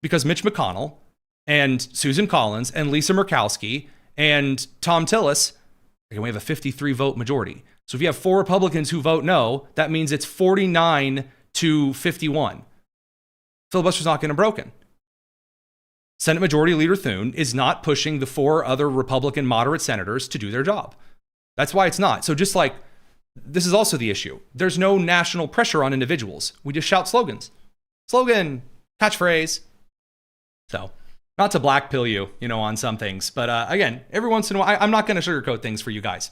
because Mitch McConnell and Susan Collins and Lisa Murkowski and Tom Tillis And we have a 53 vote majority. So if you have 4 Republicans who vote no, that means it's 49 to 51. Filibuster's not getting broken. Senate Majority Leader Thune is not pushing the 4 other Republican moderate senators to do their job. That's why it's not. So just like, this is also the issue. There's no national pressure on individuals. We just shout slogans. Slogan, catchphrase. So, not to black pill you, on some things. But again, every once in a while, I'm not going to sugarcoat things for you guys.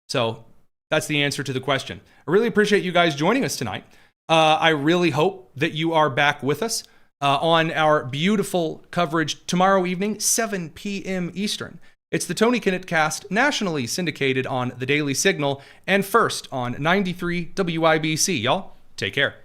So, that's the answer to the question. I really appreciate you guys joining us tonight. I really hope that you are back with us on our beautiful coverage tomorrow evening, 7 p.m. Eastern. It's the Tony Kinnett Cast, nationally syndicated on the Daily Signal and first on 93 WIBC. Y'all, take care.